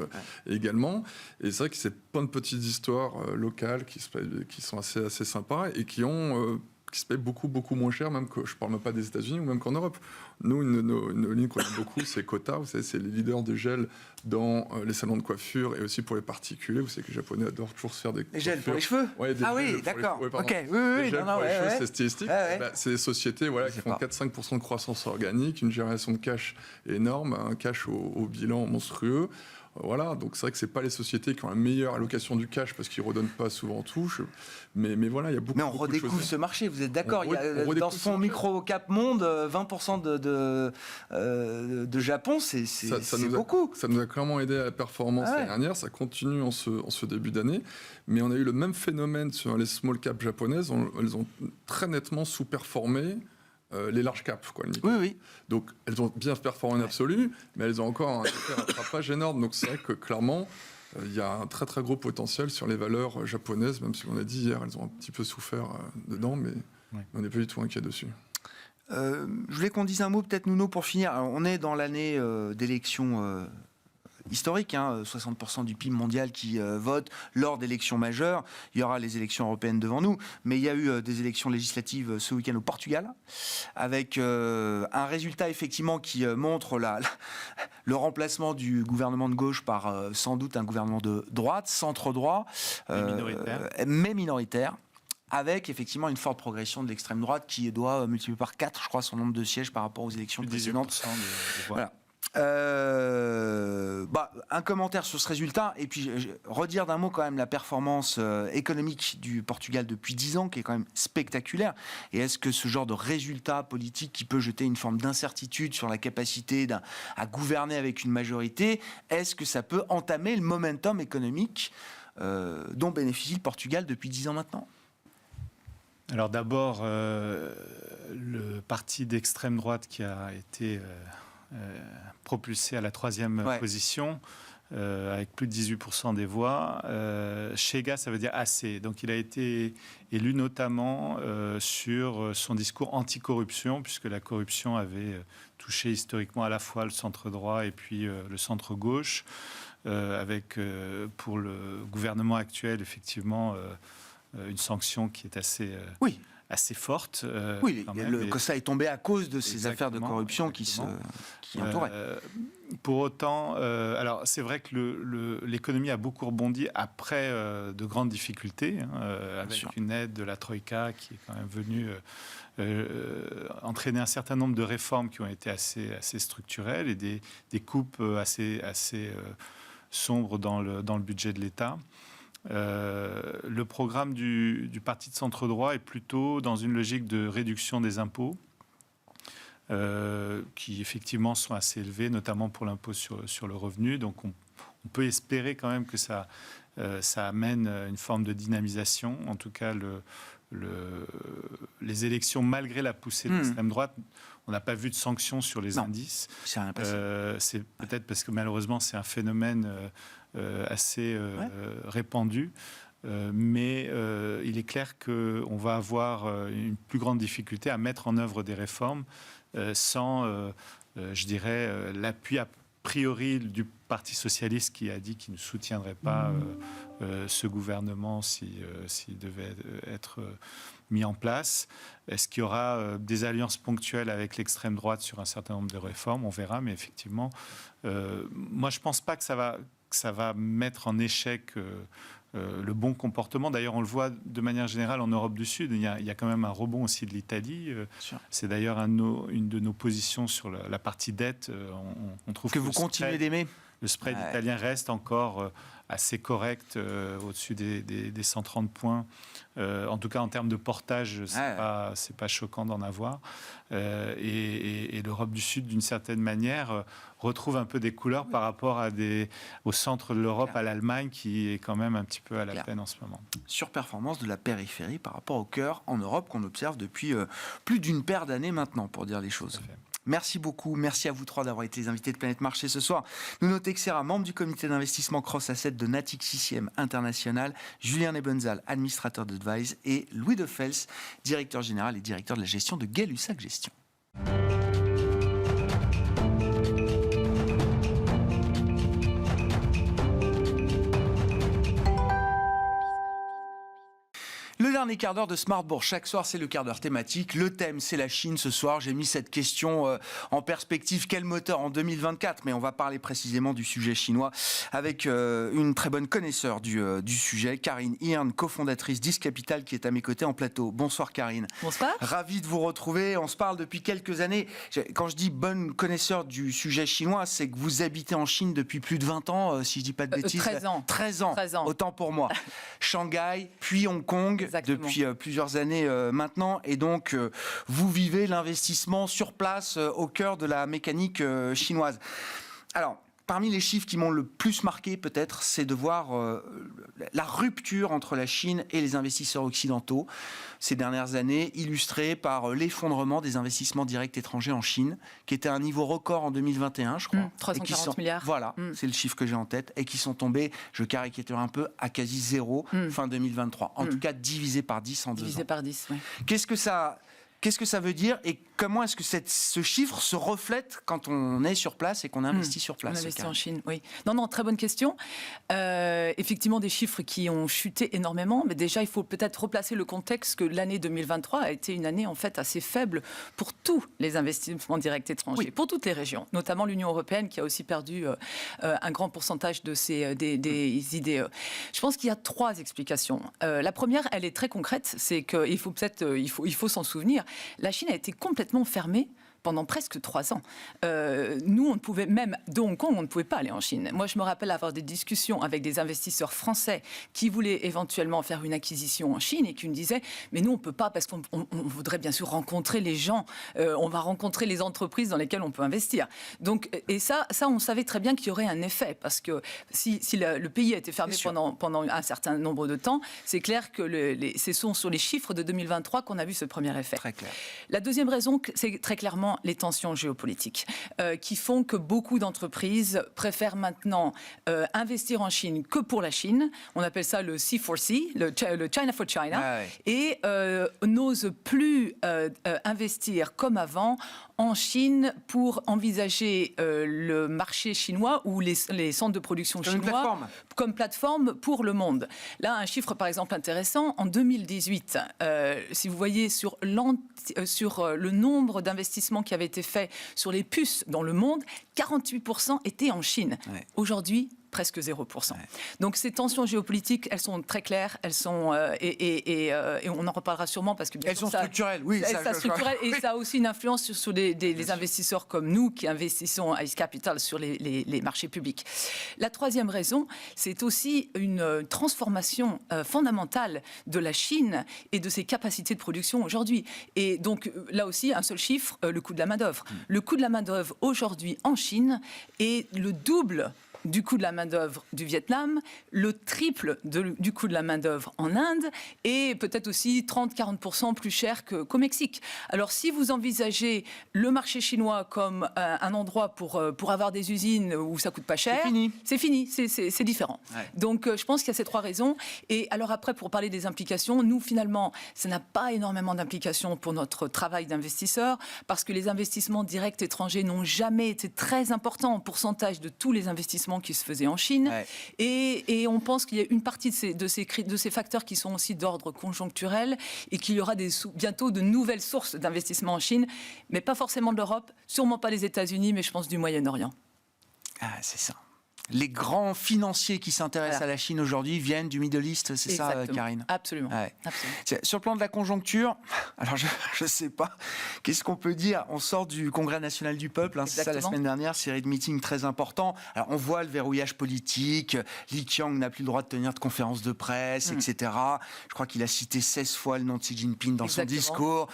également. Et c'est vrai que c'est plein de petites histoires locales qui sont assez sympas et qui se payent beaucoup moins cher, même que je ne parle même pas des États-Unis ou même qu'en Europe. Nous, une ligne qu'on aime beaucoup, c'est Kota. Vous savez, c'est les leaders de gel dans les salons de coiffure et aussi pour les particuliers. Vous savez que les Japonais adorent toujours se faire des gels pour les cheveux. Oui, d'accord. Ok, oui. Les gels pour les cheveux, c'est stylistique. C'est des sociétés qui font 4-5% de croissance organique, une génération de cash énorme, un cash au bilan monstrueux. Voilà, donc c'est vrai que c'est pas les sociétés qui ont la meilleure allocation du cash parce qu'ils redonnent pas souvent tout. Mais voilà, il y a beaucoup. Mais on redécouvre ce marché. Vous êtes d'accord? Dans ce fonds micro cap monde, 20% de Japon, c'est beaucoup. Ça nous a clairement aidé à la performance l'année dernière. Ça continue en ce début d'année. Mais on a eu le même phénomène sur les small cap japonaises. Elles ont très nettement sous-performé les large caps, quoi. Oui. Donc, elles ont bien performé en absolu, mais elles ont encore un rattrapage énorme. Donc, c'est vrai que clairement, il y a un très très gros potentiel sur les valeurs japonaises, même si on a dit hier, elles ont un petit peu souffert dedans, mais on n'est pas du tout inquiet dessus. Je voulais qu'on dise un mot, peut-être, Nuno, pour finir. Alors, on est dans l'année d'élection historique, 60% du PIB mondial qui vote lors d'élections majeures. Il y aura les élections européennes devant nous, mais il y a eu des élections législatives ce week-end au Portugal, avec un résultat effectivement qui montre le remplacement du gouvernement de gauche par sans doute un gouvernement de droite, centre-droit, mais minoritaire. Avec effectivement une forte progression de l'extrême droite qui doit multiplier par 4, je crois, son nombre de sièges par rapport aux élections précédentes. Voilà. Un commentaire sur ce résultat et puis redire d'un mot quand même la performance économique du Portugal depuis 10 ans qui est quand même spectaculaire. Et est-ce que ce genre de résultat politique qui peut jeter une forme d'incertitude sur la capacité à gouverner avec une majorité, est-ce que ça peut entamer le momentum économique dont bénéficie le Portugal depuis 10 ans maintenant? Alors d'abord, le parti d'extrême droite qui a été propulsé à la 3e position, avec plus de 18% des voix. Chega, ça veut dire assez. Donc il a été élu notamment sur son discours anticorruption, puisque la corruption avait touché historiquement à la fois le centre-droit et puis le centre-gauche, avec pour le gouvernement actuel, effectivement, une sanction qui est assez... assez forte. Ça est tombé à cause de ces affaires de corruption qui entouraient. Pour autant, alors c'est vrai que l'économie a beaucoup rebondi après de grandes difficultés, avec une aide de la Troïka qui est quand même venue entraîner un certain nombre de réformes qui ont été assez structurelles et des coupes assez sombres dans le budget de l'État. Le programme du parti de centre-droit est plutôt dans une logique de réduction des impôts qui effectivement sont assez élevés, notamment pour l'impôt sur le revenu. Donc on peut espérer quand même que ça amène une forme de dynamisation. En tout cas, les élections, malgré la poussée de l'extrême droite, on n'a pas vu de sanctions sur les indices. C'est peut-être parce que malheureusement, c'est un phénomène assez répandu. Mais il est clair qu'on va avoir une plus grande difficulté à mettre en œuvre des réformes sans, je dirais, l'appui a priori du Parti socialiste qui a dit qu'il ne soutiendrait pas ce gouvernement s'il devait être mis en place. Est-ce qu'il y aura des alliances ponctuelles avec l'extrême droite sur un certain nombre de réformes? On verra, mais effectivement, moi je ne pense pas que ça va mettre en échec le bon comportement. D'ailleurs, on le voit de manière générale en Europe du Sud. Il y a quand même un rebond aussi de l'Italie. C'est d'ailleurs une de nos positions sur la partie dette. On trouve que vous continuez d'aimer. Le spread italien reste encore assez correct, au-dessus des 130 points. En tout cas, en termes de portage, c'est pas choquant d'en avoir. Et l'Europe du Sud, d'une certaine manière, retrouve un peu des couleurs par rapport au centre de l'Europe, à l'Allemagne, qui est quand même un petit peu à la peine en ce moment. Surperformance de la périphérie par rapport au cœur en Europe qu'on observe depuis plus d'une paire d'années maintenant, pour dire les choses. Merci beaucoup. Merci à vous trois d'avoir été les invités de Planète Marché ce soir. Nuno Teixeira, membre du comité d'investissement Cross Asset de Natixis IM International, Julien Nebenzal, administrateur d'Advise, et Louis de Fels, directeur général et directeur de la gestion de Gay-Lussac Gestion. Le dernier quart d'heure de Smart Bourse. Chaque soir, c'est le quart d'heure thématique. Le thème, c'est la Chine. Ce soir, j'ai mis cette question en perspective. Quel moteur en 2024? Mais on va parler précisément du sujet chinois avec une très bonne connaisseure du sujet, Karine Hirn, cofondatrice d'Is Capital, qui est à mes côtés en plateau. Bonsoir Karine. Bonsoir. Ravi de vous retrouver. On se parle depuis quelques années. Quand je dis bonne connaisseure du sujet chinois, c'est que vous habitez en Chine depuis plus de 20 ans, si je dis pas de bêtises. 13 ans. 13 ans. Autant pour moi. Shanghai, puis Hong Kong. Exactement. Depuis plusieurs années maintenant. Et donc, vous vivez l'investissement sur place au cœur de la mécanique chinoise. Alors, parmi les chiffres qui m'ont le plus marqué, peut-être, c'est de voir la rupture entre la Chine et les investisseurs occidentaux ces dernières années, illustrée par l'effondrement des investissements directs étrangers en Chine, qui était à un niveau record en 2021, je crois. 340 milliards. Voilà, c'est le chiffre que j'ai en tête, et qui sont tombés, je caricature un peu, à quasi zéro fin 2023. En tout cas, divisé par 10 en 2 ans. Divisé par 10, oui. Qu'est-ce que ça veut dire et comment est-ce que ce chiffre se reflète quand on est sur place et qu'on investit sur place? On investit en Chine, oui. Non, très bonne question. Effectivement, des chiffres qui ont chuté énormément, mais déjà, il faut peut-être replacer le contexte que l'année 2023 a été une année en fait assez faible pour tous les investissements directs étrangers, pour toutes les régions, notamment l'Union européenne qui a aussi perdu un grand pourcentage de des IDE. Je pense qu'il y a 3 explications. La première, elle est très concrète, c'est qu'il faut peut-être, il faut s'en souvenir. La Chine a été complètement fermée pendant presque 3 ans. Nous, on ne pouvait, même de Hong Kong, on ne pouvait pas aller en Chine. Moi, je me rappelle avoir des discussions avec des investisseurs français qui voulaient éventuellement faire une acquisition en Chine et qui me disaient « mais nous, on ne peut pas parce qu'on voudrait bien sûr rencontrer les gens, on va rencontrer les entreprises dans lesquelles on peut investir. » Donc, et ça, on savait très bien qu'il y aurait un effet parce que si le pays a été fermé pendant un certain nombre de temps, c'est clair que ce sont sur les chiffres de 2023 qu'on a vu ce premier effet. Très clair. La deuxième raison, c'est très clairement les tensions géopolitiques qui font que beaucoup d'entreprises préfèrent maintenant investir en Chine que pour la Chine. On appelle ça le C4C, le China for China, et n'osent plus investir comme avant en Chine pour envisager le marché chinois ou les centres de production chinois comme plateforme pour le monde. Là, un chiffre par exemple intéressant, en 2018, si vous voyez sur le nombre d'investissements qui avaient été faits sur les puces dans le monde, 48% étaient en Chine. Aujourd'hui, presque 0%. Donc ces tensions géopolitiques, elles sont très claires, elles sont et on en reparlera sûrement parce que elles sont structurelles, oui. Ça structurelles et ça a aussi une influence sur les investisseurs comme nous qui investissons à Is Capital sur les marchés publics. La troisième raison, c'est aussi une transformation fondamentale de la Chine et de ses capacités de production aujourd'hui. Et donc là aussi, un seul chiffre, le coût de la main-d'œuvre. Le coût de la main-d'œuvre aujourd'hui en Chine est le double du coût de la main-d'œuvre du Vietnam, le triple du coût de la main-d'œuvre en Inde et peut-être aussi 30-40% plus cher qu'au Mexique. Alors, si vous envisagez le marché chinois comme un endroit pour avoir des usines où ça coûte pas cher, c'est fini, c'est différent. Ouais. Donc, je pense qu'il y a ces trois raisons. Et alors après, pour parler des implications, nous, finalement, ça n'a pas énormément d'implications pour notre travail d'investisseur parce que les investissements directs étrangers n'ont jamais été très importants en pourcentage de tous les investissements qui se faisaient en Chine. Ouais. Et on pense qu'il y a une partie de ces facteurs qui sont aussi d'ordre conjoncturel et qu'il y aura bientôt de nouvelles sources d'investissement en Chine, mais pas forcément de l'Europe, sûrement pas les États-Unis, mais je pense du Moyen-Orient. Ah, c'est ça. Les grands financiers qui s'intéressent à la Chine aujourd'hui viennent du Middle East, c'est ça, Karine? Absolument. Ouais. Absolument. Sur le plan de la conjoncture, alors je ne sais pas, qu'est-ce qu'on peut dire? On sort du Congrès national du peuple, c'est ça la semaine dernière, série de meetings très importants. Alors on voit le verrouillage politique, Li Qiang n'a plus le droit de tenir de conférences de presse, etc. Je crois qu'il a cité 16 fois le nom de Xi Jinping dans son discours.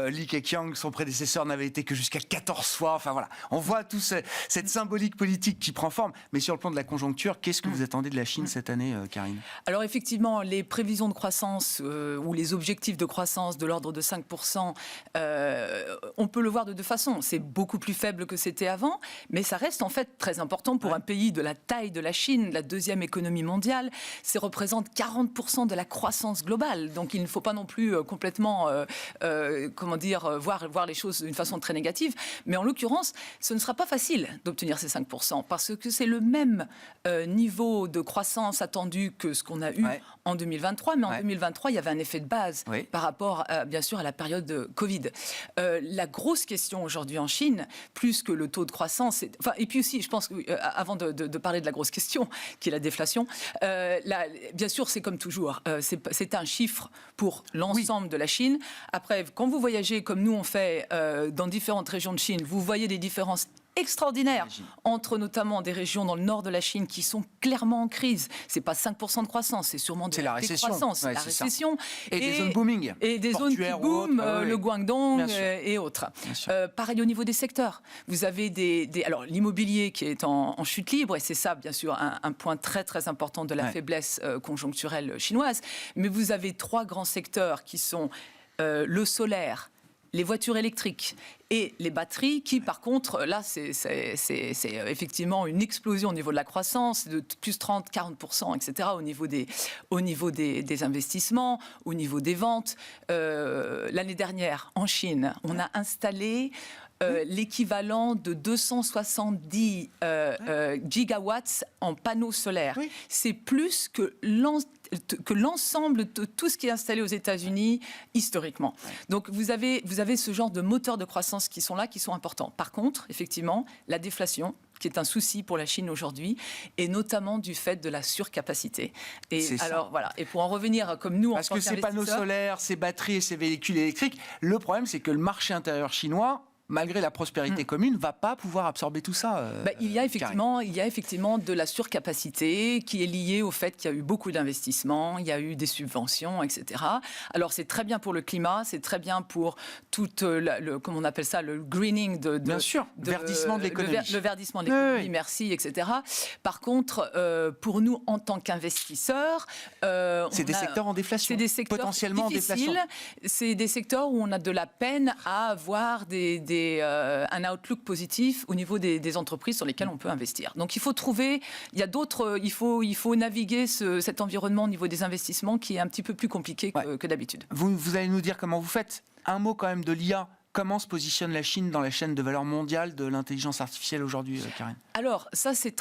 Li Keqiang, son prédécesseur, n'avait été que jusqu'à 14 fois. Enfin voilà, on voit toute cette symbolique politique qui prend forme, mais sur le plan de la conjoncture, qu'est-ce que vous attendez de la Chine cette année, Karine? Alors effectivement, les prévisions de croissance ou les objectifs de croissance de l'ordre de 5%, on peut le voir de deux façons. C'est beaucoup plus faible que c'était avant, mais ça reste en fait très important pour un pays de la taille de la Chine, la deuxième économie mondiale. Ça représente 40% de la croissance globale. Donc il ne faut pas non plus complètement voir les choses d'une façon très négative. Mais en l'occurrence, ce ne sera pas facile d'obtenir ces 5% parce que c'est le même niveau de croissance attendu que ce qu'on a eu en 2023. Mais en 2023, il y avait un effet de base par rapport, bien sûr, à la période de Covid. La grosse question aujourd'hui en Chine, plus que le taux de croissance, et puis aussi, je pense, avant de parler de la grosse question, qui est la déflation, bien sûr, c'est comme toujours. C'est un chiffre pour l'ensemble de la Chine. Après, quand vous voyagez comme nous on fait dans différentes régions de Chine, vous voyez des différences extraordinaire entre notamment des régions dans le nord de la Chine qui sont clairement en crise. C'est pas 5% de croissance, c'est sûrement de la décroissance, la récession. Et des zones booming. Et des zones qui booment, le Guangdong et autres. Pareil au niveau des secteurs. Vous avez alors l'immobilier qui est en chute libre, et c'est ça bien sûr un point très très important de la faiblesse conjoncturelle chinoise. Mais vous avez trois grands secteurs qui sont le solaire, les voitures électriques et les batteries qui, par contre, là, c'est effectivement une explosion au niveau de la croissance, de plus 30-40%, etc., au niveau des investissements, au niveau des ventes. L'année dernière, en Chine, on a installé l'équivalent de 270 gigawatts en panneaux solaires. C'est plus que l'ensemble de tout ce qui est installé aux États-Unis historiquement. Donc vous avez ce genre de moteurs de croissance qui sont là, qui sont importants. Par contre, effectivement, la déflation, qui est un souci pour la Chine aujourd'hui, et notamment du fait de la surcapacité. Et alors voilà. Et pour en revenir, comme nous, parce que ces panneaux solaires, ces batteries et ces véhicules électriques, le problème, c'est que le marché intérieur chinois, malgré la prospérité commune, ne va pas pouvoir absorber tout ça. Il y a effectivement de la surcapacité qui est liée au fait qu'il y a eu beaucoup d'investissements, il y a eu des subventions, etc. Alors c'est très bien pour le climat, c'est très bien pour tout comment on appelle ça, le greening bien sûr, verdissement de l'économie. Le verdissement de l'économie, merci, etc. Par contre, pour nous, en tant qu'investisseurs... c'est des secteurs en déflation, c'est des secteurs potentiellement difficiles. En déflation. C'est des secteurs où on a de la peine à avoir un outlook positif au niveau des entreprises sur lesquelles on peut investir. Donc il faut trouver, il faut naviguer cet environnement au niveau des investissements qui est un petit peu plus compliqué que d'habitude. Vous allez nous dire comment vous faites. Un mot quand même de l'IA. Comment se positionne la Chine dans la chaîne de valeur mondiale de l'intelligence artificielle aujourd'hui, Karine? Alors, ça, c'est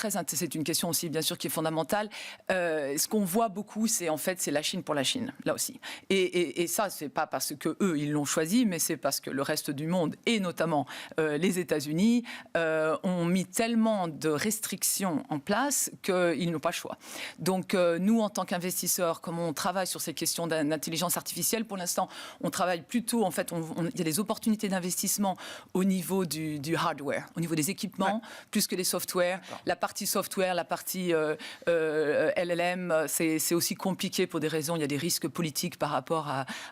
une question aussi, bien sûr, qui est fondamentale. Ce qu'on voit beaucoup, c'est la Chine pour la Chine, là aussi. Et ça, c'est pas parce que eux, ils l'ont choisi, mais c'est parce que le reste du monde, et notamment les États-Unis, ont mis tellement de restrictions en place qu'ils n'ont pas le choix. Donc, nous, en tant qu'investisseurs, comme on travaille sur ces questions d'intelligence artificielle, pour l'instant, on travaille plutôt, en fait, il y a des opportunités priorité d'investissement au niveau du hardware, au niveau des équipements, plus que des softwares. La partie software, la partie LLM, c'est aussi compliqué pour des raisons. Il y a des risques politiques par rapport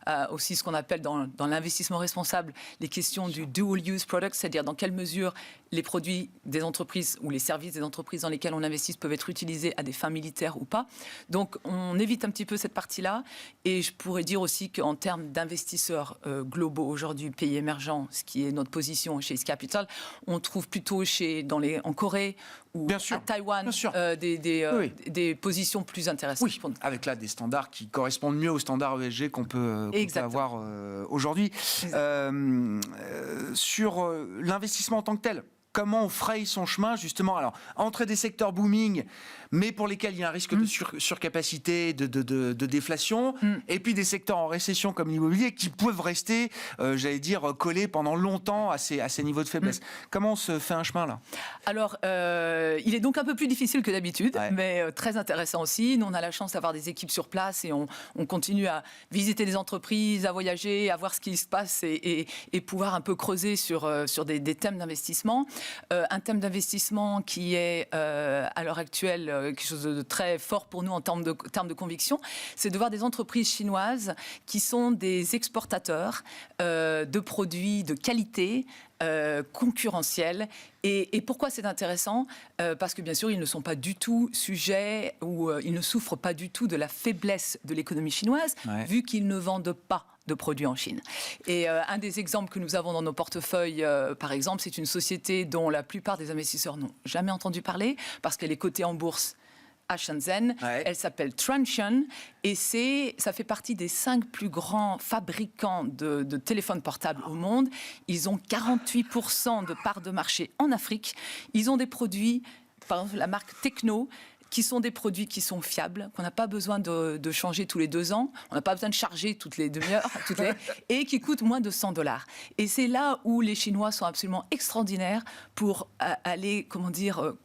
à aussi ce qu'on appelle dans l'investissement responsable les questions du dual-use product, c'est-à-dire dans quelle mesure les produits des entreprises ou les services des entreprises dans lesquels on investit peuvent être utilisés à des fins militaires ou pas. Donc, on évite un petit peu cette partie-là. Et je pourrais dire aussi qu'en termes d'investisseurs globaux aujourd'hui, pays émergents, ce qui est notre position chez Ace Capital, on trouve plutôt en Corée ou à Taïwan des positions plus intéressantes. Oui, avec là des standards qui correspondent mieux aux standards ESG qu'on peut avoir aujourd'hui. Sur l'investissement en tant que tel, comment on fraye son chemin, justement, alors, entre des secteurs booming, mais pour lesquels il y a un risque de surcapacité, de déflation, et puis des secteurs en récession comme l'immobilier qui peuvent rester, j'allais dire, collés pendant longtemps à ces niveaux de faiblesse. Comment on se fait un chemin, là ? Alors, il est donc un peu plus difficile que d'habitude, mais très intéressant aussi. Nous, on a la chance d'avoir des équipes sur place et on continue à visiter des entreprises, à voyager, à voir ce qui se passe et pouvoir un peu creuser sur des thèmes d'investissement. Un thème d'investissement qui est à l'heure actuelle quelque chose de très fort pour nous en termes de conviction, c'est de voir des entreprises chinoises qui sont des exportateurs de produits de qualité, concurrentiels. Et pourquoi c'est intéressant ? Parce que bien sûr, ils ne sont pas du tout sujets ou ils ne souffrent pas du tout de la faiblesse de l'économie chinoise, vu qu'ils ne vendent pas de produits en Chine. Et un des exemples que nous avons dans nos portefeuilles, par exemple, c'est une société dont la plupart des investisseurs n'ont jamais entendu parler, parce qu'elle est cotée en bourse à Shenzhen. Elle s'appelle Transsion et ça fait partie des 5 plus grands fabricants de téléphones portables au monde. Ils ont 48% de part de marché en Afrique. Ils ont des produits, par exemple la marque Tecno, qui sont des produits qui sont fiables, qu'on n'a pas besoin de changer tous les 2 ans, on n'a pas besoin de charger toutes les demi-heures, et qui coûtent moins de $100. Et c'est là où les Chinois sont absolument extraordinaires pour aller,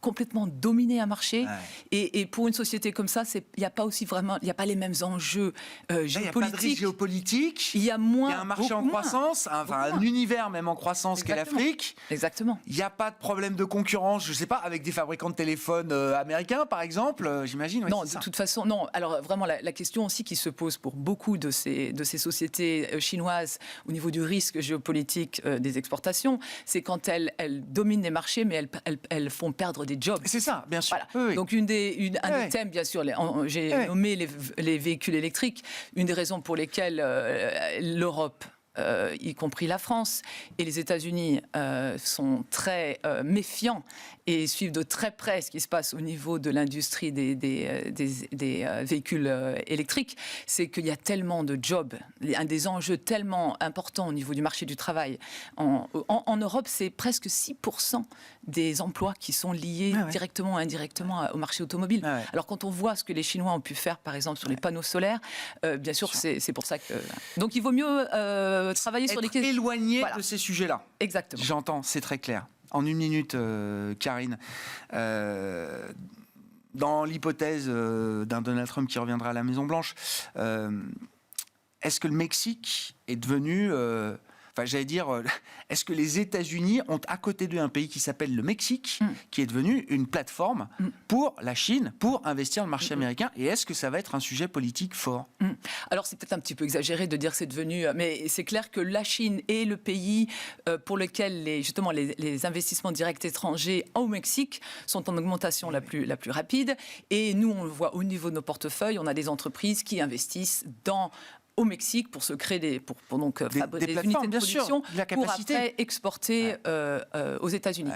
complètement dominer un marché. Et pour une société comme ça, il n'y a pas les mêmes enjeux géopolitiques. Il n'y a pas de risque géopolitique. Il y a un marché en croissance, un univers même en croissance qu'est l'Afrique. Exactement. Il n'y a pas de problème de concurrence, je ne sais pas, avec des fabricants de téléphones américains, par exemple. J'imagine. Non, de toute façon, non. Alors vraiment, la question aussi qui se pose pour beaucoup de ces sociétés chinoises au niveau du risque géopolitique des exportations, c'est quand elles dominent les marchés, mais elles font perdre des jobs. C'est ça, bien sûr. Voilà. Donc un des thèmes, bien sûr, j'ai nommé les véhicules électriques. Une des raisons pour lesquelles l'Europe, y compris la France et les États-Unis, sont très méfiants et suivent de très près ce qui se passe au niveau de l'industrie des véhicules électriques, c'est qu'il y a tellement de jobs, un des enjeux tellement importants au niveau du marché du travail. En Europe, c'est presque 6% des emplois qui sont liés directement ou indirectement au marché automobile. Alors quand on voit ce que les Chinois ont pu faire, par exemple, sur les panneaux solaires, bien sûr, c'est pour ça que... Donc il vaut mieux travailler sur les questions... éloigné de ces sujets-là. Exactement. J'entends, c'est très clair. En 1 minute, Karine, dans l'hypothèse d'un Donald Trump qui reviendra à la Maison-Blanche, est-ce que le Mexique est devenu... est-ce que les États-Unis ont à côté d'eux un pays qui s'appelle le Mexique, qui est devenu une plateforme pour la Chine, pour investir dans le marché américain, et est-ce que ça va être un sujet politique fort ? Alors c'est peut-être un petit peu exagéré de dire que c'est devenu, mais c'est clair que la Chine est le pays pour lequel les investissements directs étrangers au Mexique sont en augmentation la plus rapide, et nous on le voit au niveau de nos portefeuilles, on a des entreprises qui investissent au Mexique pour se créer des unités de production pour après exporter aux États-Unis.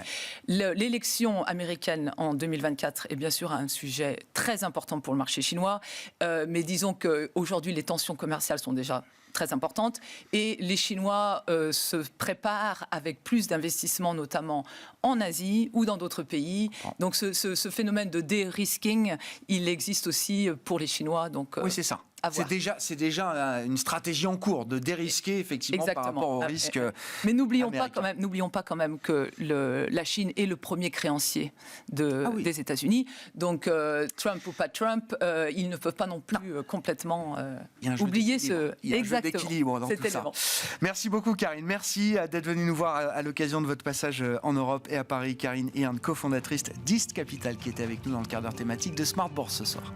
L'élection américaine en 2024 est bien sûr un sujet très important pour le marché chinois, mais disons qu'aujourd'hui les tensions commerciales sont déjà très importante et les Chinois se préparent avec plus d'investissements notamment en Asie ou dans d'autres pays. Donc ce phénomène de de-risking, il existe aussi pour les Chinois. Donc, oui, c'est ça. à voir. C'est déjà une stratégie en cours de dérisquer effectivement par rapport au risque. Mais n'oublions pas quand même que la Chine est le premier créancier des États-Unis. Donc Trump ou pas Trump, ils ne peuvent pas non plus complètement oublier ce. Il y a un jeu d'équilibre dans tout ça. Merci beaucoup Karine. Merci d'être venue nous voir à l'occasion de votre passage en Europe et à Paris. Karine Ehn, cofondatrice d'East Capital, qui était avec nous dans le quart d'heure thématique de Smart Bourse ce soir.